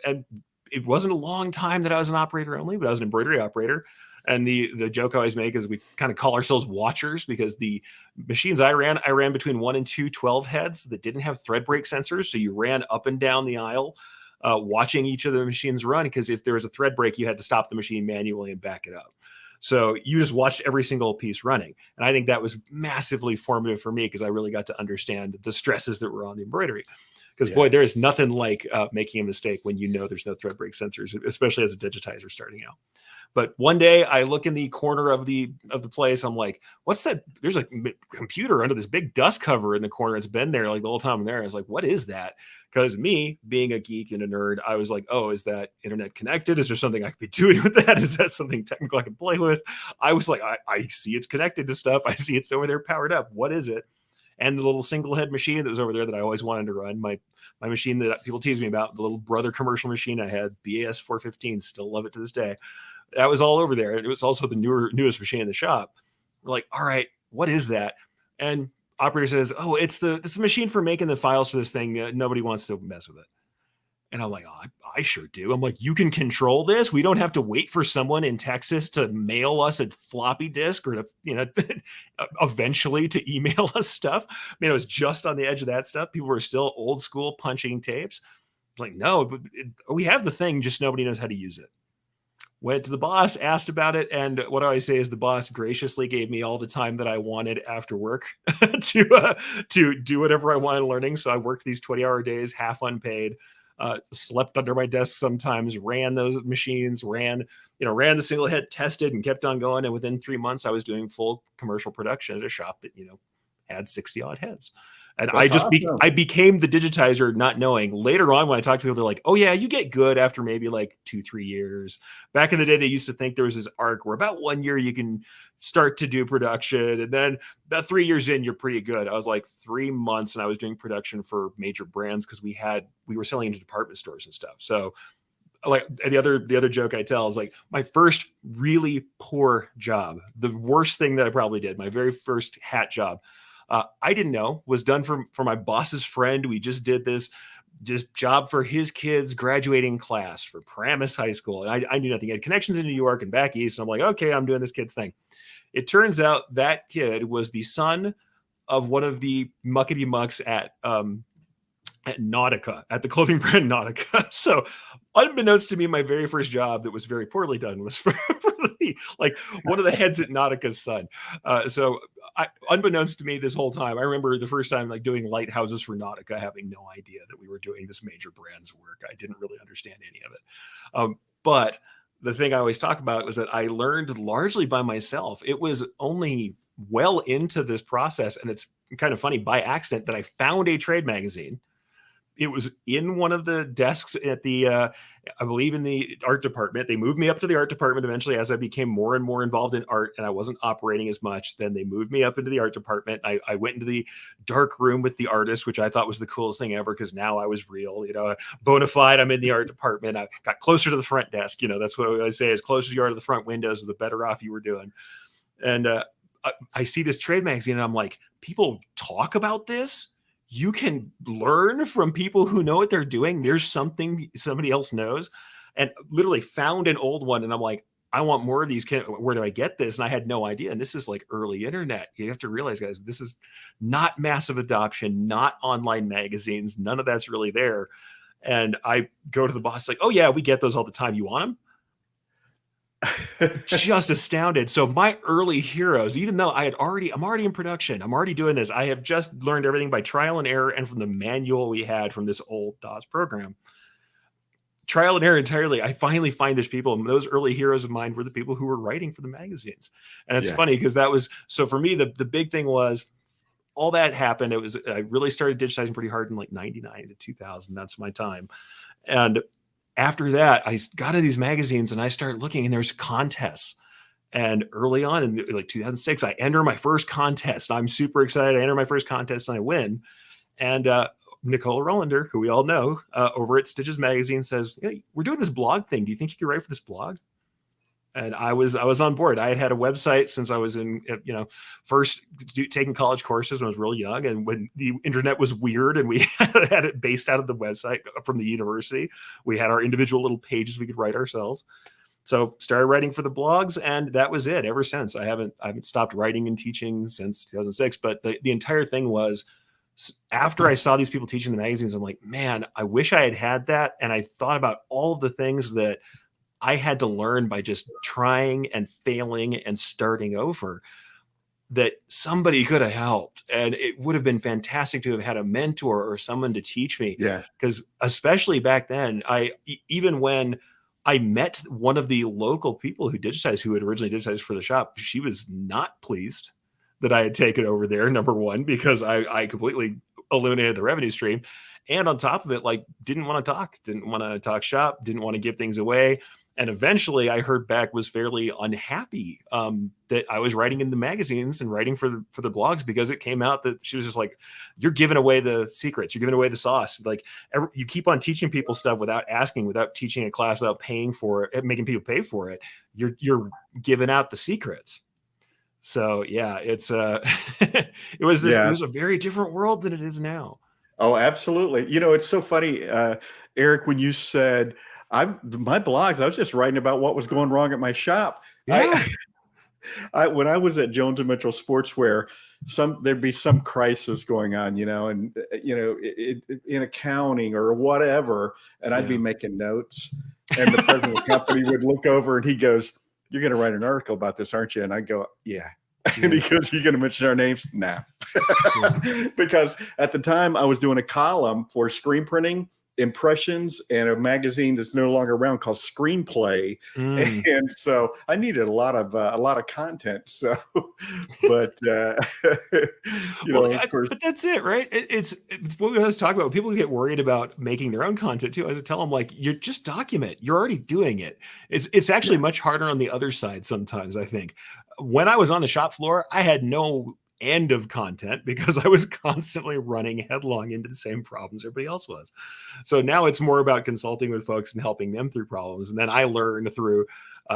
[SPEAKER 9] And it wasn't a long time that I was an operator only, but I was an embroidery operator. And the joke I always make is we kind of call ourselves watchers, because the machines I ran between 1 and 2 12 heads that didn't have thread break sensors. So you ran up and down the aisle, watching each of the machines run, because if there was a thread break, you had to stop the machine manually and back it up. So you just watched every single piece running. And I think that was massively formative for me, because I really got to understand the stresses that were on the embroidery. Because boy, there is nothing like making a mistake when you know there's no thread break sensors, especially as a digitizer starting out. But one day I look in the corner of the place. I'm like, what's that? There's a computer under this big dust cover in the corner. It's been there like the whole time I'm there. I was like, what is that? Because me being a geek and a nerd, I was like, oh, is that internet connected? Is there something I could be doing with that? Is that something technical I can play with? I was like, I see it's connected to stuff. I see it's over there powered up. What is it? And the little single head machine that was over there that I always wanted to run, my machine that people tease me about, the little brother commercial machine I had, BAS 415, still love it to this day. That was all over there. It was also the newest machine in the shop. We're like, all right, what is that? And operator says, oh, it's the machine for making the files for this thing. Nobody wants to mess with it. And I'm like, oh, I sure do. I'm like, you can control this. We don't have to wait for someone in Texas to mail us a floppy disk or to, eventually to email us stuff. I mean, I was just on the edge of that stuff. People were still old school punching tapes. I was like, no, but we have the thing, just nobody knows how to use it. Went to the boss, asked about it, and what I always say is the boss graciously gave me all the time that I wanted after work to do whatever I wanted learning. So I worked these 20-hour days, half unpaid. Slept under my desk sometimes, ran those machines, ran the single head, tested, and kept on going. And within 3 months, I was doing full commercial production at a shop that, had 60 odd heads. And I became the digitizer, not knowing. Later on, when I talk to people, they're like, oh yeah, you get good after maybe like 2-3 years. Back in the day, they used to think there was this arc where about 1 year you can start to do production. And then about 3 years in, you're pretty good. I was like 3 months and I was doing production for major brands, because we were selling into department stores and stuff. So like the other joke I tell is like my first really poor job, the worst thing that I probably did, my very first hat job, I didn't know was done for my boss's friend. We just did this job for his kids' graduating class for Paramus High School. And I knew nothing. I had connections in New York and back east. And I'm like, okay, I'm doing this kid's thing. It turns out that kid was the son of one of the muckety mucks at Nautica, at the clothing brand Nautica. So unbeknownst to me, my very first job that was very poorly done was for one of the heads at Nautica's son. So unbeknownst to me this whole time, I remember the first time like doing lighthouses for Nautica, having no idea that we were doing this major brand's work. I didn't really understand any of it. But the thing I always talk about was that I learned largely by myself. It was only well into this process, and it's kind of funny, by accident, that I found a trade magazine. It was in one of the desks at the, I believe in the art department. They moved me up to the art department eventually as I became more and more involved in art and I wasn't operating as much. Then they moved me up into the art department. I went into the dark room with the artist, which I thought was the coolest thing ever, because now I was real, bona fide. I'm in the art department. I got closer to the front desk. That's what I always say, as close as you are to the front windows, the better off you were doing. And I see this trade magazine and I'm like, people talk about this? You can learn from people who know what they're doing. There's something somebody else knows. And literally found an old one. And I'm like, I want more of these. Where do I get this? And I had no idea. And this is like early internet. You have to realize, guys, this is not massive adoption, not online magazines. None of that's really there. And I go to the boss like, oh yeah, we get those all the time. You want them? just astounded. So my early heroes, even though I'm already in production, I'm already doing this. I have just learned everything by trial and error and from the manual we had from this old DOS program. Trial and error entirely. I finally find there's people, and those early heroes of mine were the people who were writing for the magazines. And it's funny because that was, so for me, the big thing was all that happened. I really started digitizing pretty hard in like 99 to 2000. That's my time. And after that, I got into these magazines and I started looking, and there's contests. And early on in like 2006, I enter my first contest. I'm super excited. I enter my first contest and I win. And Nicole Rollander, who we all know, over at Stitches Magazine says, hey, we're doing this blog thing. Do you think you could write for this blog? And I was on board. I had a website since I was in, first taking college courses when I was real young. And when the internet was weird and we had it based out of the website from the university, we had our individual little pages we could write ourselves. So started writing for the blogs, and that was it ever since. I haven't stopped writing and teaching since 2006. But the entire thing was, after I saw these people teaching the magazines, I'm like, man, I wish I had that. And I thought about all of the things that I had to learn by just trying and failing and starting over, that somebody could have helped. And it would have been fantastic to have had a mentor or someone to teach me.
[SPEAKER 8] Yeah.
[SPEAKER 9] Because especially back then, even when I met one of the local people who digitized, who had originally digitized for the shop, she was not pleased that I had taken over there, number one, because I completely eliminated the revenue stream. And on top of it, like, didn't want to talk shop, didn't want to give things away. And eventually I heard back, was fairly unhappy that I was writing in the magazines and writing for the blogs, because it came out that she was just like, you're giving away the secrets. You're giving away the sauce. Like, you keep on teaching people stuff without asking, without teaching a class, without paying for it, making people pay for it. You're giving out the secrets. So yeah, it's it was a very different world than it is now.
[SPEAKER 8] Oh, absolutely. It's so funny, Eric, when you said my blogs, I was just writing about what was going wrong at my shop.
[SPEAKER 9] Yeah.
[SPEAKER 8] When I was at Jones and Mitchell Sportswear, there'd be some crisis going on, and in accounting or whatever, and I'd be making notes, and the president of the company would look over and he goes, "You're going to write an article about this, aren't you?" And I go, "Yeah." And he goes, "You're going to mention our names?" Nah. Because at the time I was doing a column for screen printing impressions and a magazine that's no longer around called Screenplay. And so I needed a lot of content. So, but of course.
[SPEAKER 9] But that's it, right? It's what we always talk about. People get worried about making their own content too. I was tell them, like, you just document. You're already doing it. It's actually much harder on the other side sometimes, I think. When I was on the shop floor, I had no end of content because I was constantly running headlong into the same problems everybody else was. So now it's more about consulting with folks and helping them through problems. And then I learn through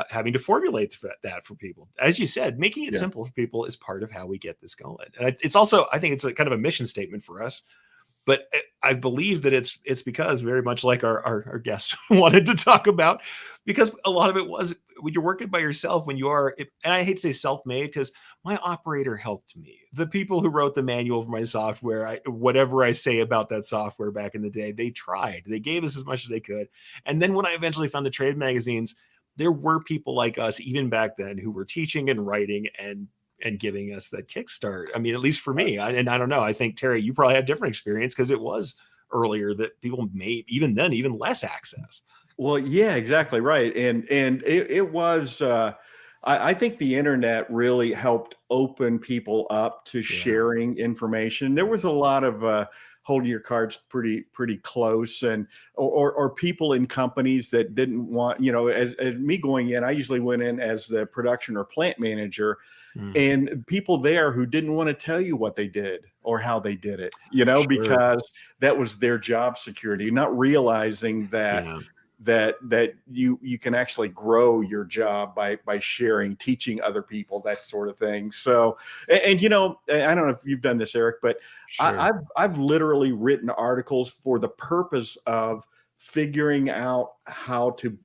[SPEAKER 9] having to formulate that for people. As you said, making it simple for people is part of how we get this going. And it's also, I think it's a kind of a mission statement for us. But I believe that it's because, very much like our guest wanted to talk about, because a lot of it was when you're working by yourself, when you are, and I hate to say self-made, because my operator helped me. The people who wrote the manual for my software, whatever I say about that software back in the day, they tried. They gave us as much as they could. And then when I eventually found the trade magazines, there were people like us, even back then, who were teaching and writing and giving us that kickstart. I mean, at least for me, and I don't know, I think, Terry, you probably had different experience because it was earlier that people made, even then, even less access.
[SPEAKER 8] Well, yeah, exactly right. And it was, I think the internet really helped open people up to sharing information. There was a lot of holding your cards pretty close, and or people in companies that didn't want, as me going in, I usually went in as the production or plant manager. And people there who didn't want to tell you what they did or how they did it, because that was their job security, not realizing that that you can actually grow your job by sharing, teaching other people, that sort of thing. So, and I don't know if you've done this, Eric, but I've literally written articles for the purpose of figuring out how to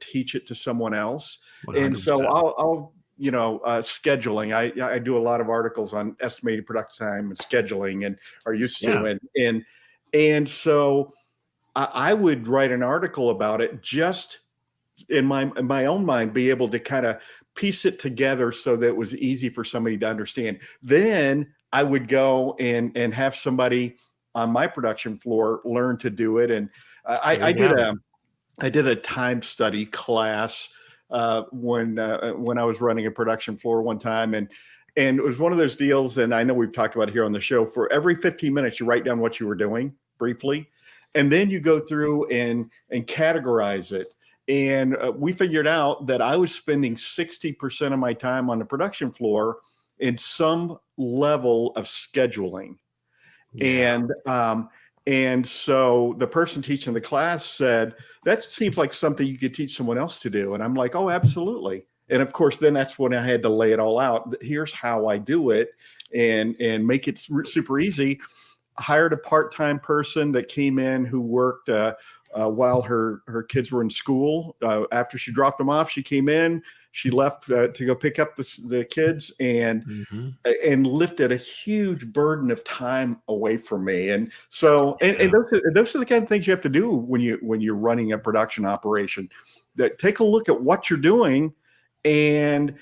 [SPEAKER 8] teach it to someone else. 100%. And so I'll scheduling. I do a lot of articles on estimated production time and scheduling, and are used to, and so I would write an article about it, just in my own mind, be able to kind of piece it together so that it was easy for somebody to understand. Then I would go and have somebody on my production floor learn to do it. And I did a time study class when I was running a production floor one time, and it was one of those deals. And I know we've talked about it here on the show. For every 15 minutes, you write down what you were doing briefly, and then you go through and categorize it. And we figured out that I was spending 60% of my time on the production floor in some level of scheduling. Yeah. And so the person teaching the class said, that seems like something you could teach someone else to do. And I'm like, oh, absolutely. And of course, then that's when I had to lay it all out. Here's how I do it, and make it super easy. Hired a part-time person that came in who worked while her kids were in school. After she dropped them off, she came in, she left to go pick up the kids, and lifted a huge burden of time away from me. And so, and those are the kind of things you have to do when you're running a production operation. That take a look at what you're doing, and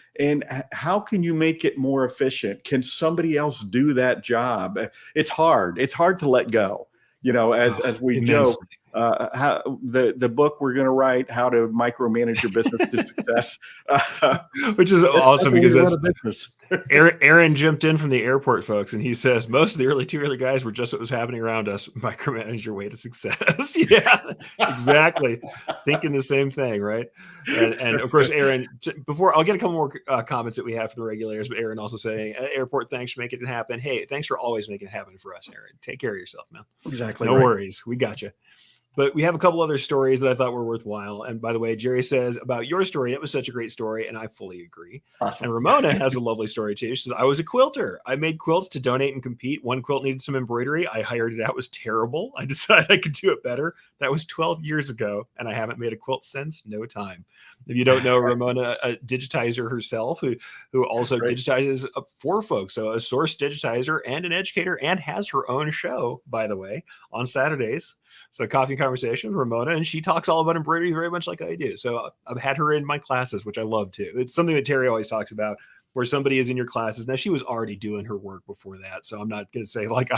[SPEAKER 8] how can you make it more efficient? Can somebody else do that job? It's hard to let go, as we joke. How the book we're going to write, How to Micromanage Your Business to Success,
[SPEAKER 9] which is awesome, because that's
[SPEAKER 8] business.
[SPEAKER 9] Aaron jumped in from the airport, folks, and he says most of the two early guys were just what was happening around us. Micromanage your way to success. Yeah, exactly. Thinking the same thing, right? And of course, Aaron. Before I'll get a couple more comments that we have for the regulators, but Aaron also saying, "Airport, thanks for making it happen." Hey, thanks for always making it happen for us, Aaron. Take care of yourself, man.
[SPEAKER 8] Exactly.
[SPEAKER 9] No worries, we got you. But we have a couple other stories that I thought were worthwhile. And by the way, Jerry says about your story, it was such a great story, and I fully agree.
[SPEAKER 8] Awesome.
[SPEAKER 9] And Ramona has a lovely story too. She says, I was a quilter. I made quilts to donate and compete. One quilt needed some embroidery. I hired it out. It was terrible. I decided I could do it better. That was 12 years ago, and I haven't made a quilt since. No time. If you don't know, Ramona, a digitizer herself, who also digitizes for folks. So a source digitizer and an educator, and has her own show, by the way, on Saturdays. So Coffee and Conversation with Ramona, and she talks all about embroidery very much like I do. So I've had her in my classes, which I love too. It's something that Terry always talks about, where somebody is in your classes. Now, she was already doing her work before that, so I'm not going to say like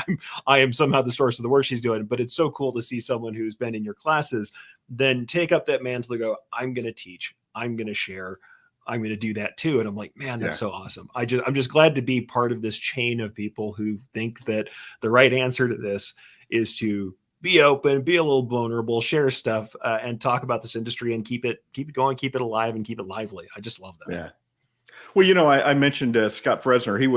[SPEAKER 9] I am somehow the source of the work she's doing, but it's so cool to see someone who's been in your classes then take up that mantle to go, I'm going to teach, I'm going to share, I'm going to do that too. And I'm like, man, that's so awesome. I'm just glad to be part of this chain of people who think that the right answer to this is to be open, be a little vulnerable, share stuff, and talk about this industry and keep it going, keep it alive, and keep it lively. I just love that.
[SPEAKER 8] Yeah. Well, I mentioned Scott Fresner. He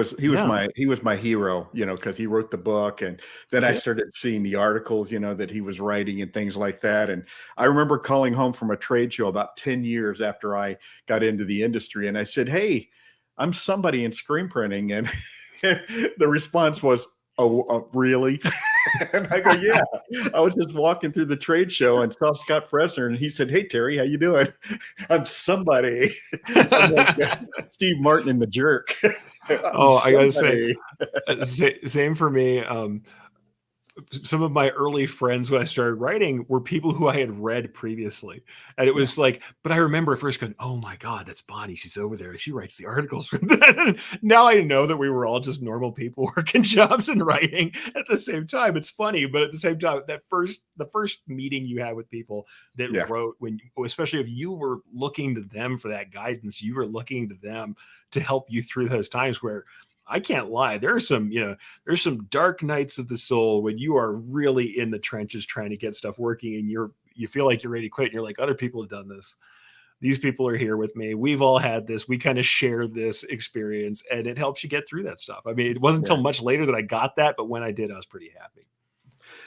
[SPEAKER 8] was my hero, because he wrote the book, and then I started seeing the articles, that he was writing and things like that. And I remember calling home from a trade show about 10 years after I got into the industry, and I said, "Hey, I'm somebody in screen printing," and the response was, "Oh, really?" And I go, "Yeah, I was just walking through the trade show and saw Scott Fresner, and he said, 'Hey, Terry, how you doing?' I'm somebody." I'm like, Steve Martin in The Jerk.
[SPEAKER 9] Oh, I gotta say, same for me. Some of my early friends when I started writing were people who I had read previously. And it was like, but I remember at first going, oh my God, that's Bonnie. She's over there. She writes the articles for that. And now I know that we were all just normal people working jobs and writing at the same time. It's funny, but at the same time, the first meeting you had with people that wrote, especially if you were looking to them for that guidance, you were looking to them to help you through those times where, I can't lie, there's some dark nights of the soul when you are really in the trenches trying to get stuff working, and you feel like you're ready to quit, and you're like, other people have done this. These people are here with me. We've all had this. We kind of share this experience, and it helps you get through that stuff. I mean, it wasn't until much later that I got that, but when I did, I was pretty happy.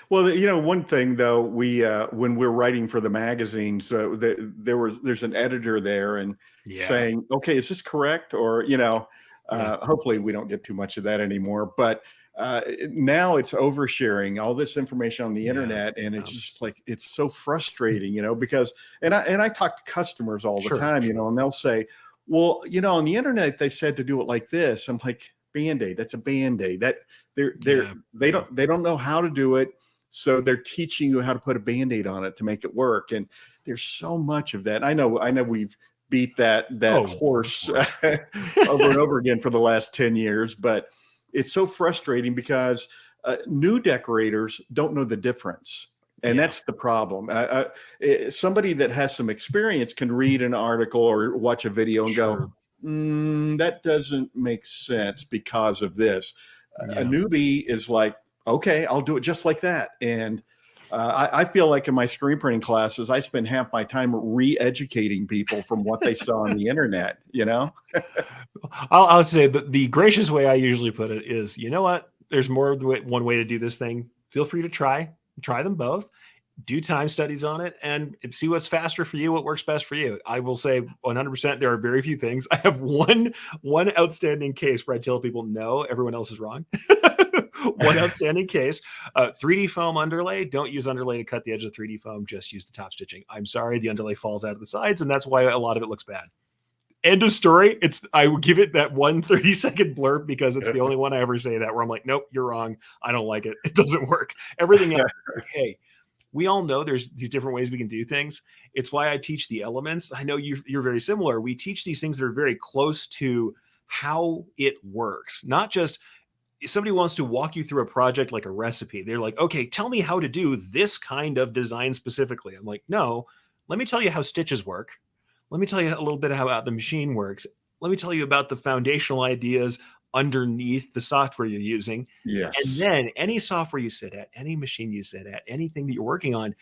[SPEAKER 8] Well, one thing though, we when we're writing for the magazines, there's an editor there and saying, okay, is this correct? Or, hopefully we don't get too much of that anymore, but now it's oversharing all this information on the internet, and it's just like, it's so frustrating, because, and I talk to customers all the time, and they'll say, well, on the internet, they said to do it like this. I'm like, Band-Aid, that's a Band-Aid. That they don't know how to do it. So they're teaching you how to put a Band-Aid on it to make it work. And there's so much of that. I know we've beat that horse over and over again for the last 10 years, but it's so frustrating because new decorators don't know the difference. And that's the problem. Somebody that has some experience can read an article or watch a video and go, that doesn't make sense because of this. A newbie is like, okay, I'll do it just like that. And I feel like in my screen printing classes, I spend half my time re-educating people from what they saw on the internet, you know?
[SPEAKER 9] I'll say the gracious way I usually put it is, you know what? There's more than one way to do this thing. Feel free to try them both, do time studies on it, and see what's faster for you, what works best for you. I will say 100%, there are very few things. I have one outstanding case where I tell people, no, everyone else is wrong. One outstanding case, 3D foam underlay. Don't use underlay to cut the edge of 3D foam. Just use the top stitching. I'm sorry, the underlay falls out of the sides, and that's why a lot of it looks bad. End of story. I would give it that 1 30-second blurb because it's the only one I ever say that where I'm like, nope, you're wrong. I don't like it. It doesn't work. Everything else, hey, we all know there's these different ways we can do things. It's why I teach the elements. I know you're very similar. We teach these things that are very close to how it works. Not just if somebody wants to walk you through a project like a recipe. They're like, okay, tell me how to do this kind of design specifically. I'm like, no, let me tell you how stitches work. Let me tell you a little bit how the machine works. Let me tell you about the foundational ideas underneath the software you're using.
[SPEAKER 8] Yes.
[SPEAKER 9] And then any software you sit at, any machine you sit at, anything that you're working on,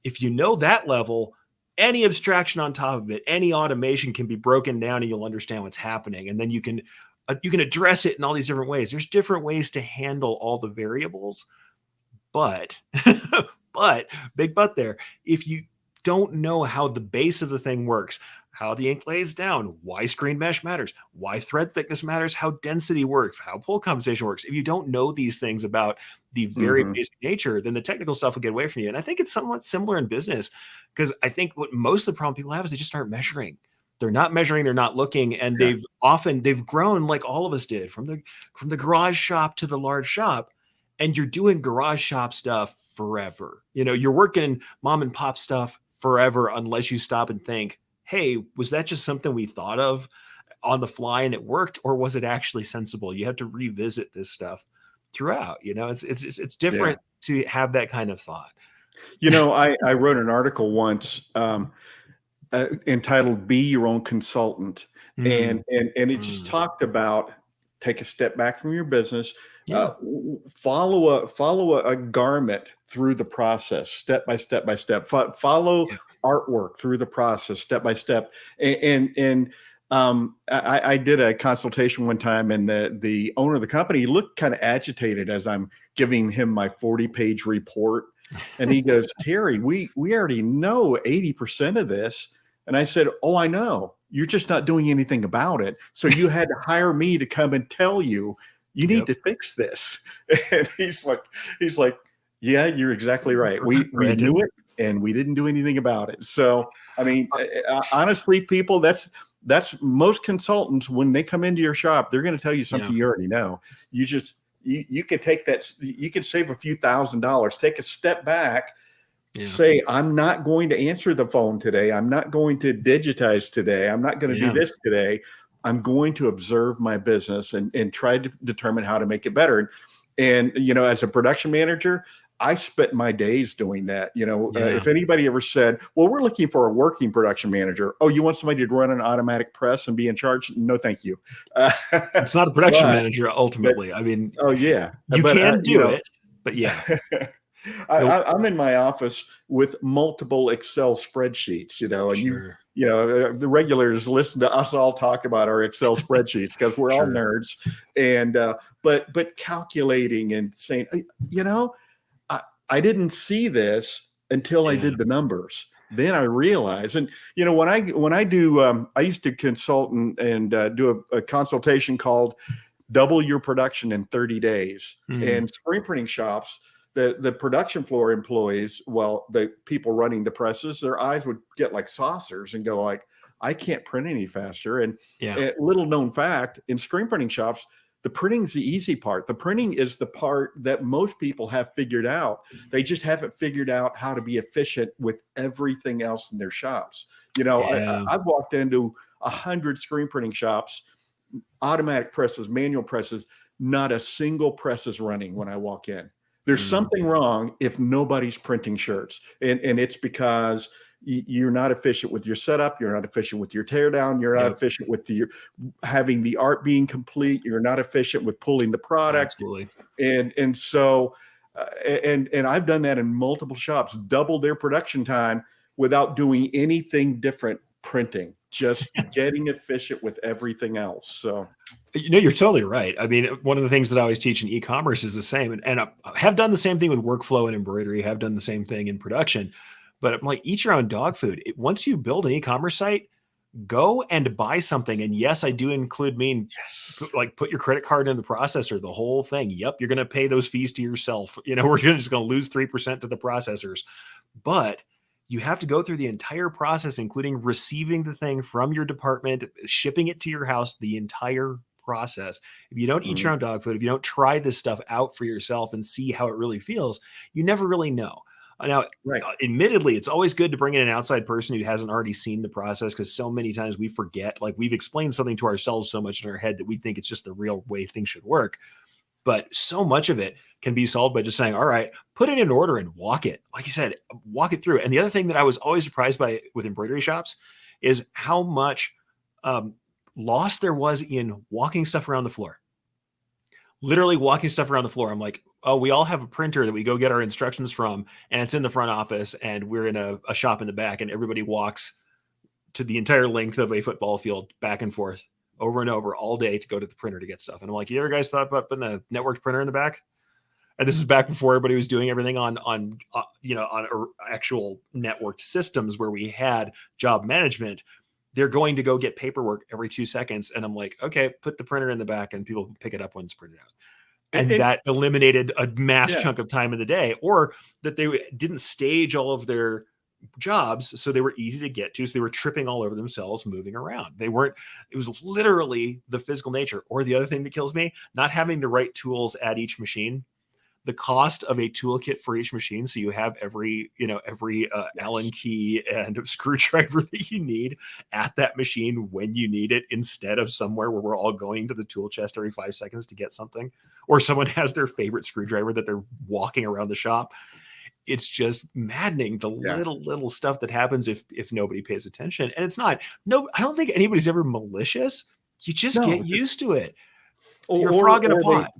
[SPEAKER 9] if you know that level, any abstraction on top of it, any automation can be broken down and you'll understand what's happening. And then you can address it in all these different ways. There's different ways to handle all the variables, but big but there, if you don't know how the base of the thing works, how the ink lays down, why screen mesh matters, why thread thickness matters, how density works, how pull compensation works. If you don't know these things about the very basic nature, then the technical stuff will get away from you. And I think it's somewhat similar in business because I think what most of the problem people have is they just aren't measuring. They're not measuring, they're not looking, and they've grown like all of us did from the garage shop to the large shop. And you're doing garage shop stuff forever. You know, you're working mom and pop stuff forever unless you stop and think, hey, was that just something we thought of on the fly and it worked, or was it actually sensible? You have to revisit this stuff throughout. You know, it's different to have that kind of thought.
[SPEAKER 8] You know, I wrote an article once entitled "Be Your Own Consultant," and it just talked about take a step back from your business. Follow a garment through the process, step by step by step. Follow artwork through the process, step by step. And I did a consultation one time, and the owner of the company looked kind of agitated as I'm giving him my 40-page report, and he goes, "Terry, we already know 80% of this." And I said, "Oh, I know. You're just not doing anything about it. So you had to hire me to come and tell you." You need to fix this. And he's like, yeah, you're exactly right. We knew it and we didn't do anything about it. So, I mean, honestly, people, that's most consultants, when they come into your shop, they're going to tell you something you already know. You can take that, you can save a few $1,000s, take a step back, say, I'm not going to answer the phone today. I'm not going to digitize today. I'm not going to do this today. I'm going to observe my business and try to determine how to make it better. And, you know, as a production manager, I spent my days doing that. You know, if anybody ever said, well, we're looking for a working production manager. Oh, you want somebody to run an automatic press and be in charge? No, thank you.
[SPEAKER 9] It's not a production manager, ultimately. I mean, you can do it, but
[SPEAKER 8] I'm in my office with multiple Excel spreadsheets, you know, and you know, the regulars listen to us all talk about our Excel spreadsheets because we're all nerds. And, but calculating and saying, you know, I didn't see this until I did the numbers. Then I realized, and, you know, when I do, I used to consult and do a consultation called Double Your Production in 30 Days. And screen printing shops, the production floor employees, well, the people running the presses, their eyes would get like saucers and go like, I can't print any faster. And little known fact, in screen printing shops, The printing's the easy part. The printing is the part that most people have figured out. They just haven't figured out how to be efficient with everything else in their shops. You know, I've walked into 100 screen printing shops, automatic presses, manual presses. Not a single press is running when I walk in. There's something wrong if nobody's printing shirts. And it's because you're not efficient with your setup. You're not efficient with your teardown. You're not efficient with having the art being complete. You're not efficient with pulling the product.
[SPEAKER 9] Absolutely.
[SPEAKER 8] And so, and I've done that in multiple shops, double their production time without doing anything different printing, just getting efficient with everything else. So,
[SPEAKER 9] you know, you're totally right. I mean, one of the things that I always teach in e-commerce is the same, and I have done the same thing with workflow and embroidery, have done the same thing in production, but I'm like, eat your own dog food. Once you build an e-commerce site, go and buy something. And yes, I do include put your credit card in the processor, the whole thing. Yep. You're going to pay those fees to yourself. You know, we're just going to lose 3% to the processors, but you have to go through the entire process, including receiving the thing from your department, shipping it to your house, the entire process. If you don't eat your own dog food, if you don't try this stuff out for yourself and see how it really feels, you never really know. Now, admittedly, it's always good to bring in an outside person who hasn't already seen the process, because so many times we forget, like we've explained something to ourselves so much in our head that we think it's just the real way things should work. But so much of it can be solved by just saying, all right, put it in order and walk it. Like you said, walk it through. And the other thing that I was always surprised by with embroidery shops is how much loss there was in walking stuff around the floor. Literally walking stuff around the floor. I'm like, oh, we all have a printer that we go get our instructions from, and it's in the front office, and we're in a shop in the back, and everybody walks to the entire length of a football field back and forth over and over all day to go to the printer to get stuff. And I'm like, you ever guys thought about putting a networked printer in the back? And this is back before everybody was doing everything on actual networked systems where we had job management. They're going to go get paperwork every 2 seconds. And I'm like, okay, put the printer in the back and people pick it up when it's printed out. And that eliminated a mass chunk of time in the day, or that they didn't stage all of their jobs so they were easy to get to. So they were tripping all over themselves, moving around. It was literally the physical nature. Or the other thing that kills me, not having the right tools at each machine. The cost of a toolkit for each machine, so you have every Allen key and screwdriver that you need at that machine when you need it, instead of somewhere where we're all going to the tool chest every 5 seconds to get something, or someone has their favorite screwdriver that they're walking around the shop. It's just maddening, the little stuff that happens if nobody pays attention. And it's not, I don't think anybody's ever malicious. You just get used to it. You're a frog in a pot.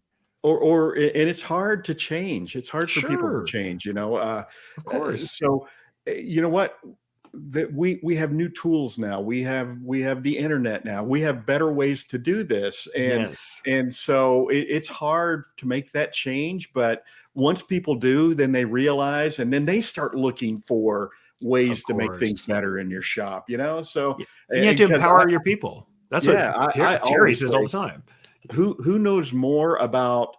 [SPEAKER 8] And it's hard to change. It's hard for people to change, of
[SPEAKER 9] course.
[SPEAKER 8] So, you know what? That we have new tools now. We have the internet now. We have better ways to do this. And so it's hard to make that change. But once people do, then they realize, and then they start looking for ways to make things better in your shop, So
[SPEAKER 9] and you have to empower your people. That's what Terry says all the time.
[SPEAKER 8] Who knows more about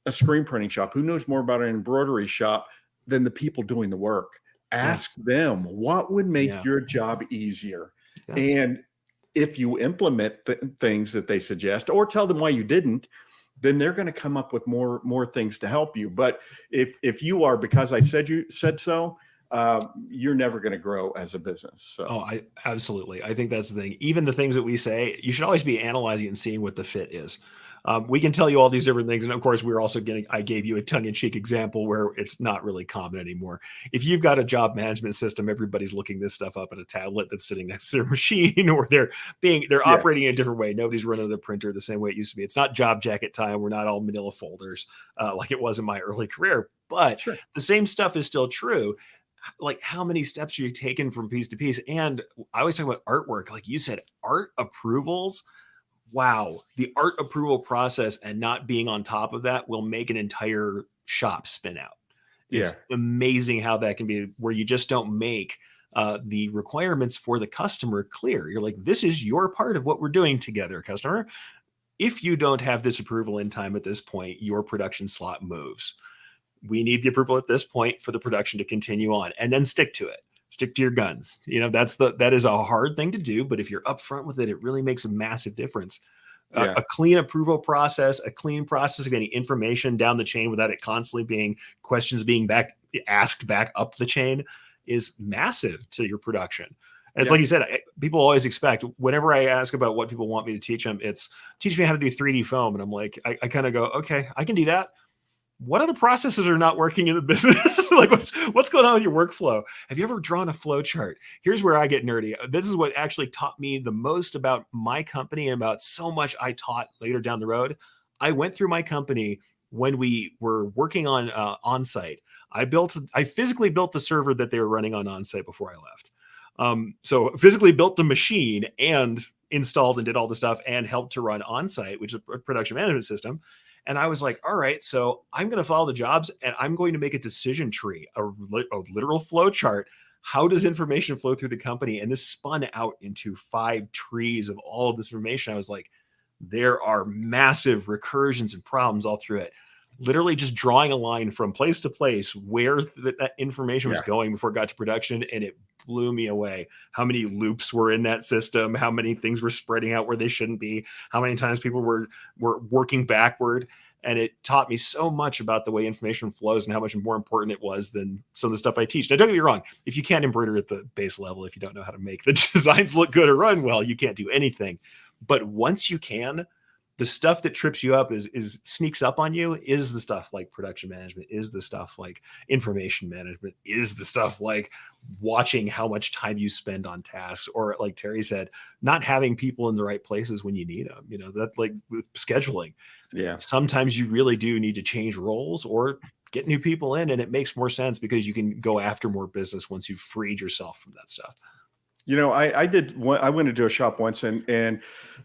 [SPEAKER 8] a screen printing shop? Who knows more about an embroidery shop than the people doing the work? Ask them what would make your job easier. And if you implement things that they suggest, or tell them why you didn't, then they're going to come up with more things to help you. But if you are, because I said so, you're never going to grow as a business. So.
[SPEAKER 9] Absolutely. I think that's the thing. Even the things that we say, you should always be analyzing and seeing what the fit is. We can tell you all these different things. And of course, we're also I gave you a tongue-in-cheek example where it's not really common anymore. If you've got a job management system, everybody's looking this stuff up at a tablet that's sitting next to their machine, or they're operating in a different way. Nobody's running the printer the same way it used to be. It's not job jacket time. We're not all manila folders like it was in my early career, but the same stuff is still true. Like, how many steps are you taking from piece to piece? And I always talk about artwork. Like you said, art approvals. Wow. The art approval process and not being on top of that will make an entire shop spin out. It's amazing how that can be, where you just don't make the requirements for the customer clear. You're like, this is your part of what we're doing together, customer. If you don't have this approval in time at this point, your production slot moves. We need the approval at this point for the production to continue on, and then stick to it. Stick to your guns. That is a hard thing to do, but if you're upfront with it, it really makes a massive difference.
[SPEAKER 8] Yeah.
[SPEAKER 9] A clean approval process, a clean process of getting information down the chain without it constantly being questions being asked back up the chain is massive to your production. And it's like you said, people always expect, whenever I ask about what people want me to teach them, it's teach me how to do 3D foam. And I'm like, I kind of go, okay, I can do that. What other processes are not working in the business? Like what's going on with your workflow? Have you ever drawn a flow chart? Here's where I get nerdy. This is what actually taught me the most about my company and about so much I taught later down the road. I went through my company when we were working on on-site. I physically built the server that they were running on on-site before I left. So physically built the machine and installed and did all the stuff and helped to run on-site, which is a production management system. And I was like, all right, so I'm going to follow the jobs and I'm going to make a decision tree, a literal flow chart. How does information flow through the company? And this spun out into 5 trees of all of this information. I was like, there are massive recursions and problems all through it. Literally just drawing a line from place to place where that information was going before it got to production. And it blew me away. How many loops were in that system? How many things were spreading out where they shouldn't be? How many times people were working backward? And it taught me so much about the way information flows and how much more important it was than some of the stuff I teach. Now, don't get me wrong. If you can't embroider at the base level, if you don't know how to make the designs look good or run well, you can't do anything. But once you can, the stuff that trips you up is sneaks up on you is the stuff like production management, is the stuff like information management, is the stuff like watching how much time you spend on tasks, or like Terry said, not having people in the right places when you need them. You know, that like with scheduling.
[SPEAKER 8] Yeah.
[SPEAKER 9] Sometimes you really do need to change roles or get new people in, and it makes more sense because you can go after more business once you've freed yourself from that stuff.
[SPEAKER 8] You know, I went into a shop once and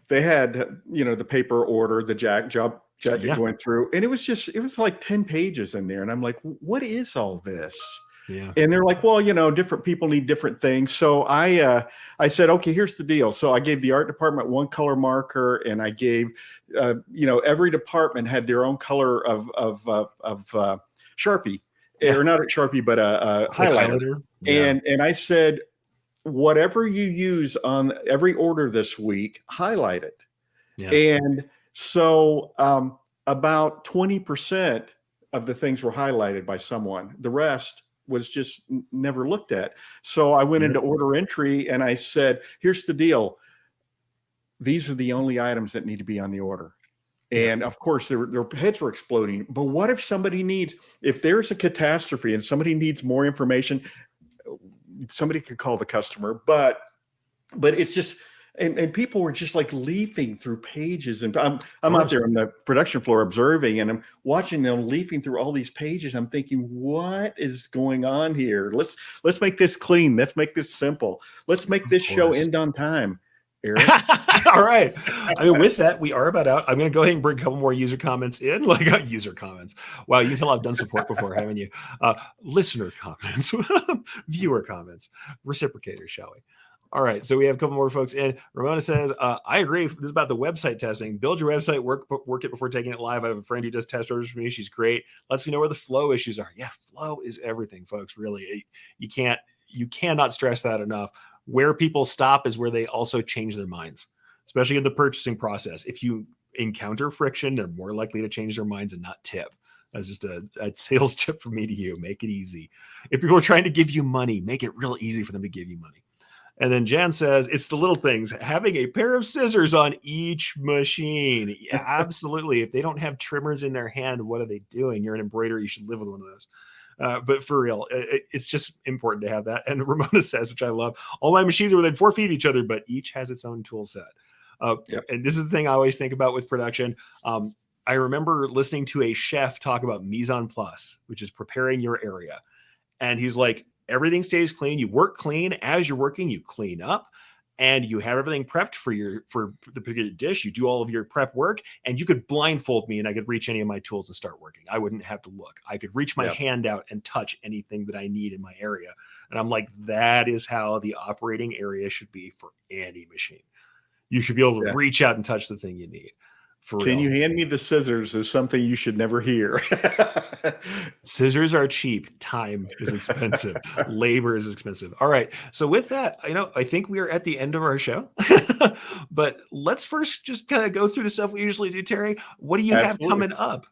[SPEAKER 8] they had, you know, the paper order, the job jacket going through, and it was like 10 pages in there. And I'm like, what is all this?
[SPEAKER 9] Yeah.
[SPEAKER 8] And they're like, well, you know, different people need different things. So I said, okay, here's the deal. So I gave the art department one color marker, and I gave, you know, every department had their own color of Sharpie, or not a Sharpie, but a highlighter.
[SPEAKER 9] Yeah.
[SPEAKER 8] And I said, whatever you use on every order this week, highlight it.
[SPEAKER 9] Yeah.
[SPEAKER 8] And so about 20% of the things were highlighted by someone. The rest was just never looked at. So I went into order entry and I said, here's the deal. These are the only items that need to be on the order. And of course, their heads were exploding. But what if if there's a catastrophe and somebody needs more information, somebody could call the customer, but it's just, and people were just like leafing through pages, and I'm out there on the production floor observing, and I'm watching them leafing through all these pages. I'm thinking, what is going on here? Let's make this clean. Let's make this simple. Let's make this show end on time. Eric.
[SPEAKER 9] All right. I mean, with that, we are about out. I'm going to go ahead and bring a couple more user comments in. Like user comments. Wow, you can tell I've done support before, haven't you? Listener comments, viewer comments, reciprocators, shall we? All right. So we have a couple more folks in. Ramona says, I agree. This is about the website testing. Build your website, work it before taking it live. I have a friend who does test orders for me. She's great. Lets me know where the flow issues are. Yeah, flow is everything, folks. Really, you cannot stress that enough. Where people stop is where they also change their minds, especially in the purchasing process. If you encounter friction, they're more likely to change their minds and not tip. That's just a sales tip from me to you. Make it easy. If people are trying to give you money, make it real easy for them to give you money. And then Jan says, it's the little things. Having a pair of scissors on each machine. Yeah, absolutely. If they don't have trimmers in their hand, what are they doing? You're an embroiderer. You should live with one of those. But for real, it's just important to have that. And Ramona says, which I love, all my machines are within 4 feet of each other, but each has its own tool set. And this is the thing I always think about with production. I remember listening to a chef talk about mise en place, which is preparing your area. And he's like, everything stays clean. You work clean. As you're working, you clean up. And you have everything prepped for the particular dish. You do all of your prep work, and you could blindfold me and I could reach any of my tools and start working. I wouldn't have to look. I could reach my hand out and touch anything that I need in my area. And I'm like, that is how the operating area should be for any machine. You should be able to reach out and touch the thing you need. For
[SPEAKER 8] Can
[SPEAKER 9] real.
[SPEAKER 8] you hand me the scissors is something you should never hear.
[SPEAKER 9] Scissors are cheap. Time is expensive. Labor is expensive. All right. So with that, I think we are at the end of our show. But let's first just kind of go through the stuff we usually do, Terry. What do you have coming up?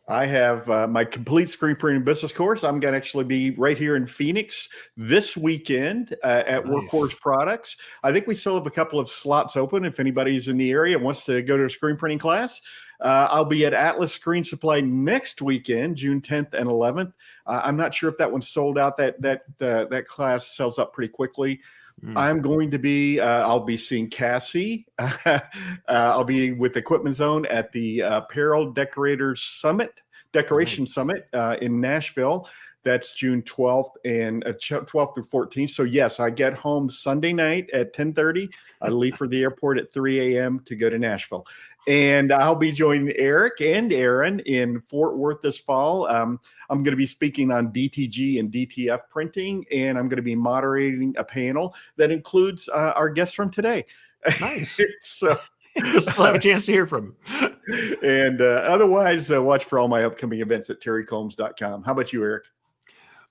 [SPEAKER 8] I have my complete screen printing business course. I'm going to actually be right here in Phoenix this weekend at Workhorse Products. I think we still have a couple of slots open. If anybody's in the area and wants to go to a screen printing class, I'll be at Atlas Screen Supply next weekend, June 10th and 11th. I'm not sure if that one's sold out. That class sells out pretty quickly. I'm going to be, I'll be seeing Cassie. I'll be with Equipment Zone at the Apparel Decoration Summit in Nashville. That's June 12th and 12th through 14th. So yes, I get home Sunday night at 10:30. I leave for the airport at 3 a.m. to go to Nashville. And I'll be joining Eric and Aaron in Fort Worth this fall. I'm going to be speaking on DTG and DTF printing, and I'm going to be moderating a panel that includes our guests from today.
[SPEAKER 9] Nice.
[SPEAKER 8] So
[SPEAKER 9] you'll still have a chance to hear from him.
[SPEAKER 8] And otherwise, watch for all my upcoming events at terrycombs.com. How about you, Eric?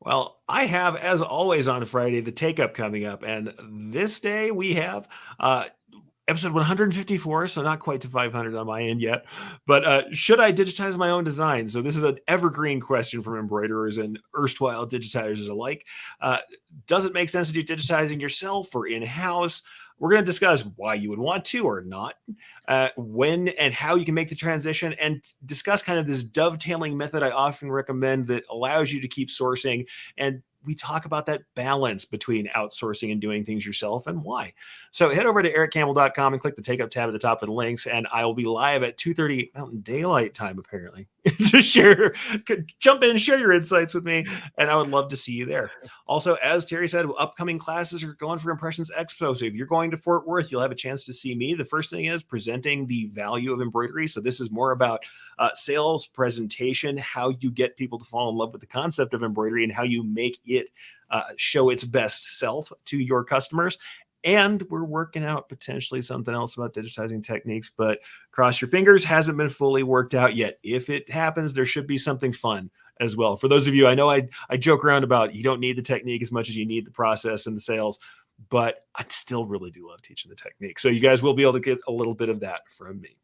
[SPEAKER 9] Well, I have, as always on Friday, the Take Up coming up. And this day we have episode 154, so not quite to 500 on my end yet. But should I digitize my own design? So this is an evergreen question from embroiderers and erstwhile digitizers alike. Does it make sense to do digitizing yourself or in-house? We're going to discuss why you would want to or not, when and how you can make the transition, and discuss kind of this dovetailing method I often recommend that allows you to keep sourcing. And we talk about that balance between outsourcing and doing things yourself and why. So head over to ericcampbell.com and click the Take Up tab at the top of the links, and I will be live at 2:30 Mountain Daylight Time, apparently, to jump in and share your insights with me, and I would love to see you there. Also, as Terry said, upcoming classes are going for Impressions Expo, so if you're going to Fort Worth, you'll have a chance to see me. The first thing is presenting the value of embroidery, so this is more about sales, presentation, how you get people to fall in love with the concept of embroidery and how you make it show its best self to your customers. And we're working out potentially something else about digitizing techniques, but cross your fingers, hasn't been fully worked out yet. If it happens, there should be something fun as well. For those of you, I know I joke around about you don't need the technique as much as you need the process and the sales, but I still really do love teaching the technique. So you guys will be able to get a little bit of that from me.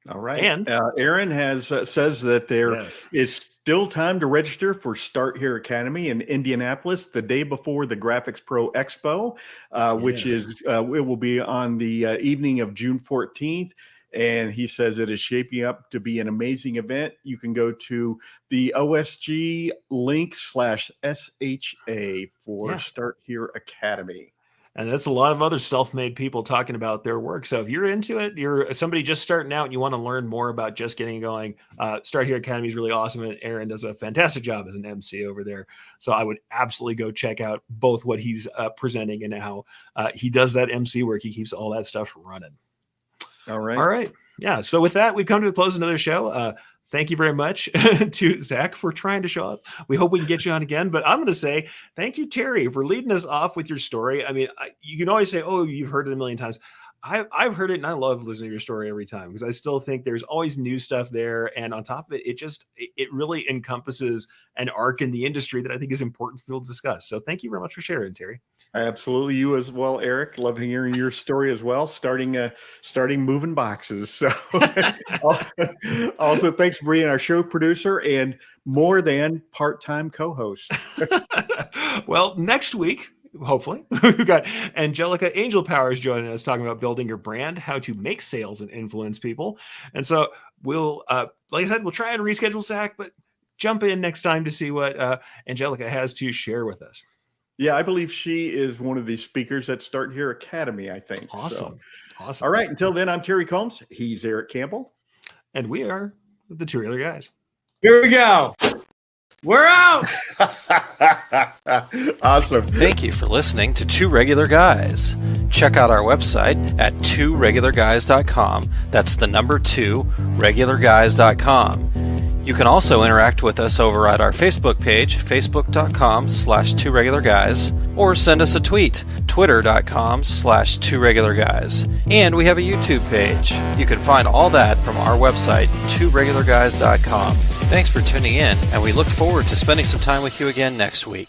[SPEAKER 8] All right.
[SPEAKER 9] And
[SPEAKER 8] Aaron says that there is still time to register for Start Here Academy in Indianapolis the day before the Graphics Pro Expo, which is it will be on the evening of June 14th. And he says it is shaping up to be an amazing event. You can go to the OSG link /SHA for Start Here Academy.
[SPEAKER 9] And that's a lot of other self-made people talking about their work. So if you're into it, you're somebody just starting out and you want to learn more about just getting going, Start Here Academy is really awesome. And Aaron does a fantastic job as an MC over there. So I would absolutely go check out both what he's presenting and how he does that MC work. He keeps all that stuff running.
[SPEAKER 8] All right.
[SPEAKER 9] All right. Yeah. So with that, we've come to the close of another show. Thank you very much to Zach for trying to show up. We hope we can get you on again. But I'm going to say thank you, Terry, for leading us off with your story. I mean, you can always say, oh, you've heard it a million times. I've heard it, and I love listening to your story every time because I still think there's always new stuff there. And on top of it, it really encompasses an arc in the industry that I think is important for people to discuss. So thank you very much for sharing, Terry.
[SPEAKER 8] Absolutely. You as well, Eric. Love hearing your story as well. Starting moving boxes. So also thanks for being our show producer and more than part-time co-host.
[SPEAKER 9] Well, next week, hopefully, we've got Angelica Angel Powers joining us talking about building your brand, how to make sales and influence people. And so we'll, like I said, we'll try and reschedule Zach, but jump in next time to see what Angelica has to share with us.
[SPEAKER 8] Yeah, I believe she is one of the speakers at Start Here Academy, I think.
[SPEAKER 9] Awesome.
[SPEAKER 8] So.
[SPEAKER 9] Awesome.
[SPEAKER 8] All right. Until then, I'm Terry Combs. He's Eric Campbell.
[SPEAKER 9] And we are the Two Regular Guys.
[SPEAKER 11] Here we go. We're out.
[SPEAKER 8] Awesome.
[SPEAKER 12] Thank you for listening to Two Regular Guys. Check out our website at tworegularguys.com. That's the number 2, regularguys.com. You can also interact with us over at our Facebook page, facebook.com/2regularguys, or send us a tweet, twitter.com/2regularguys. And we have a YouTube page. You can find all that from our website, 2regularguys.com. Thanks for tuning in, and we look forward to spending some time with you again next week.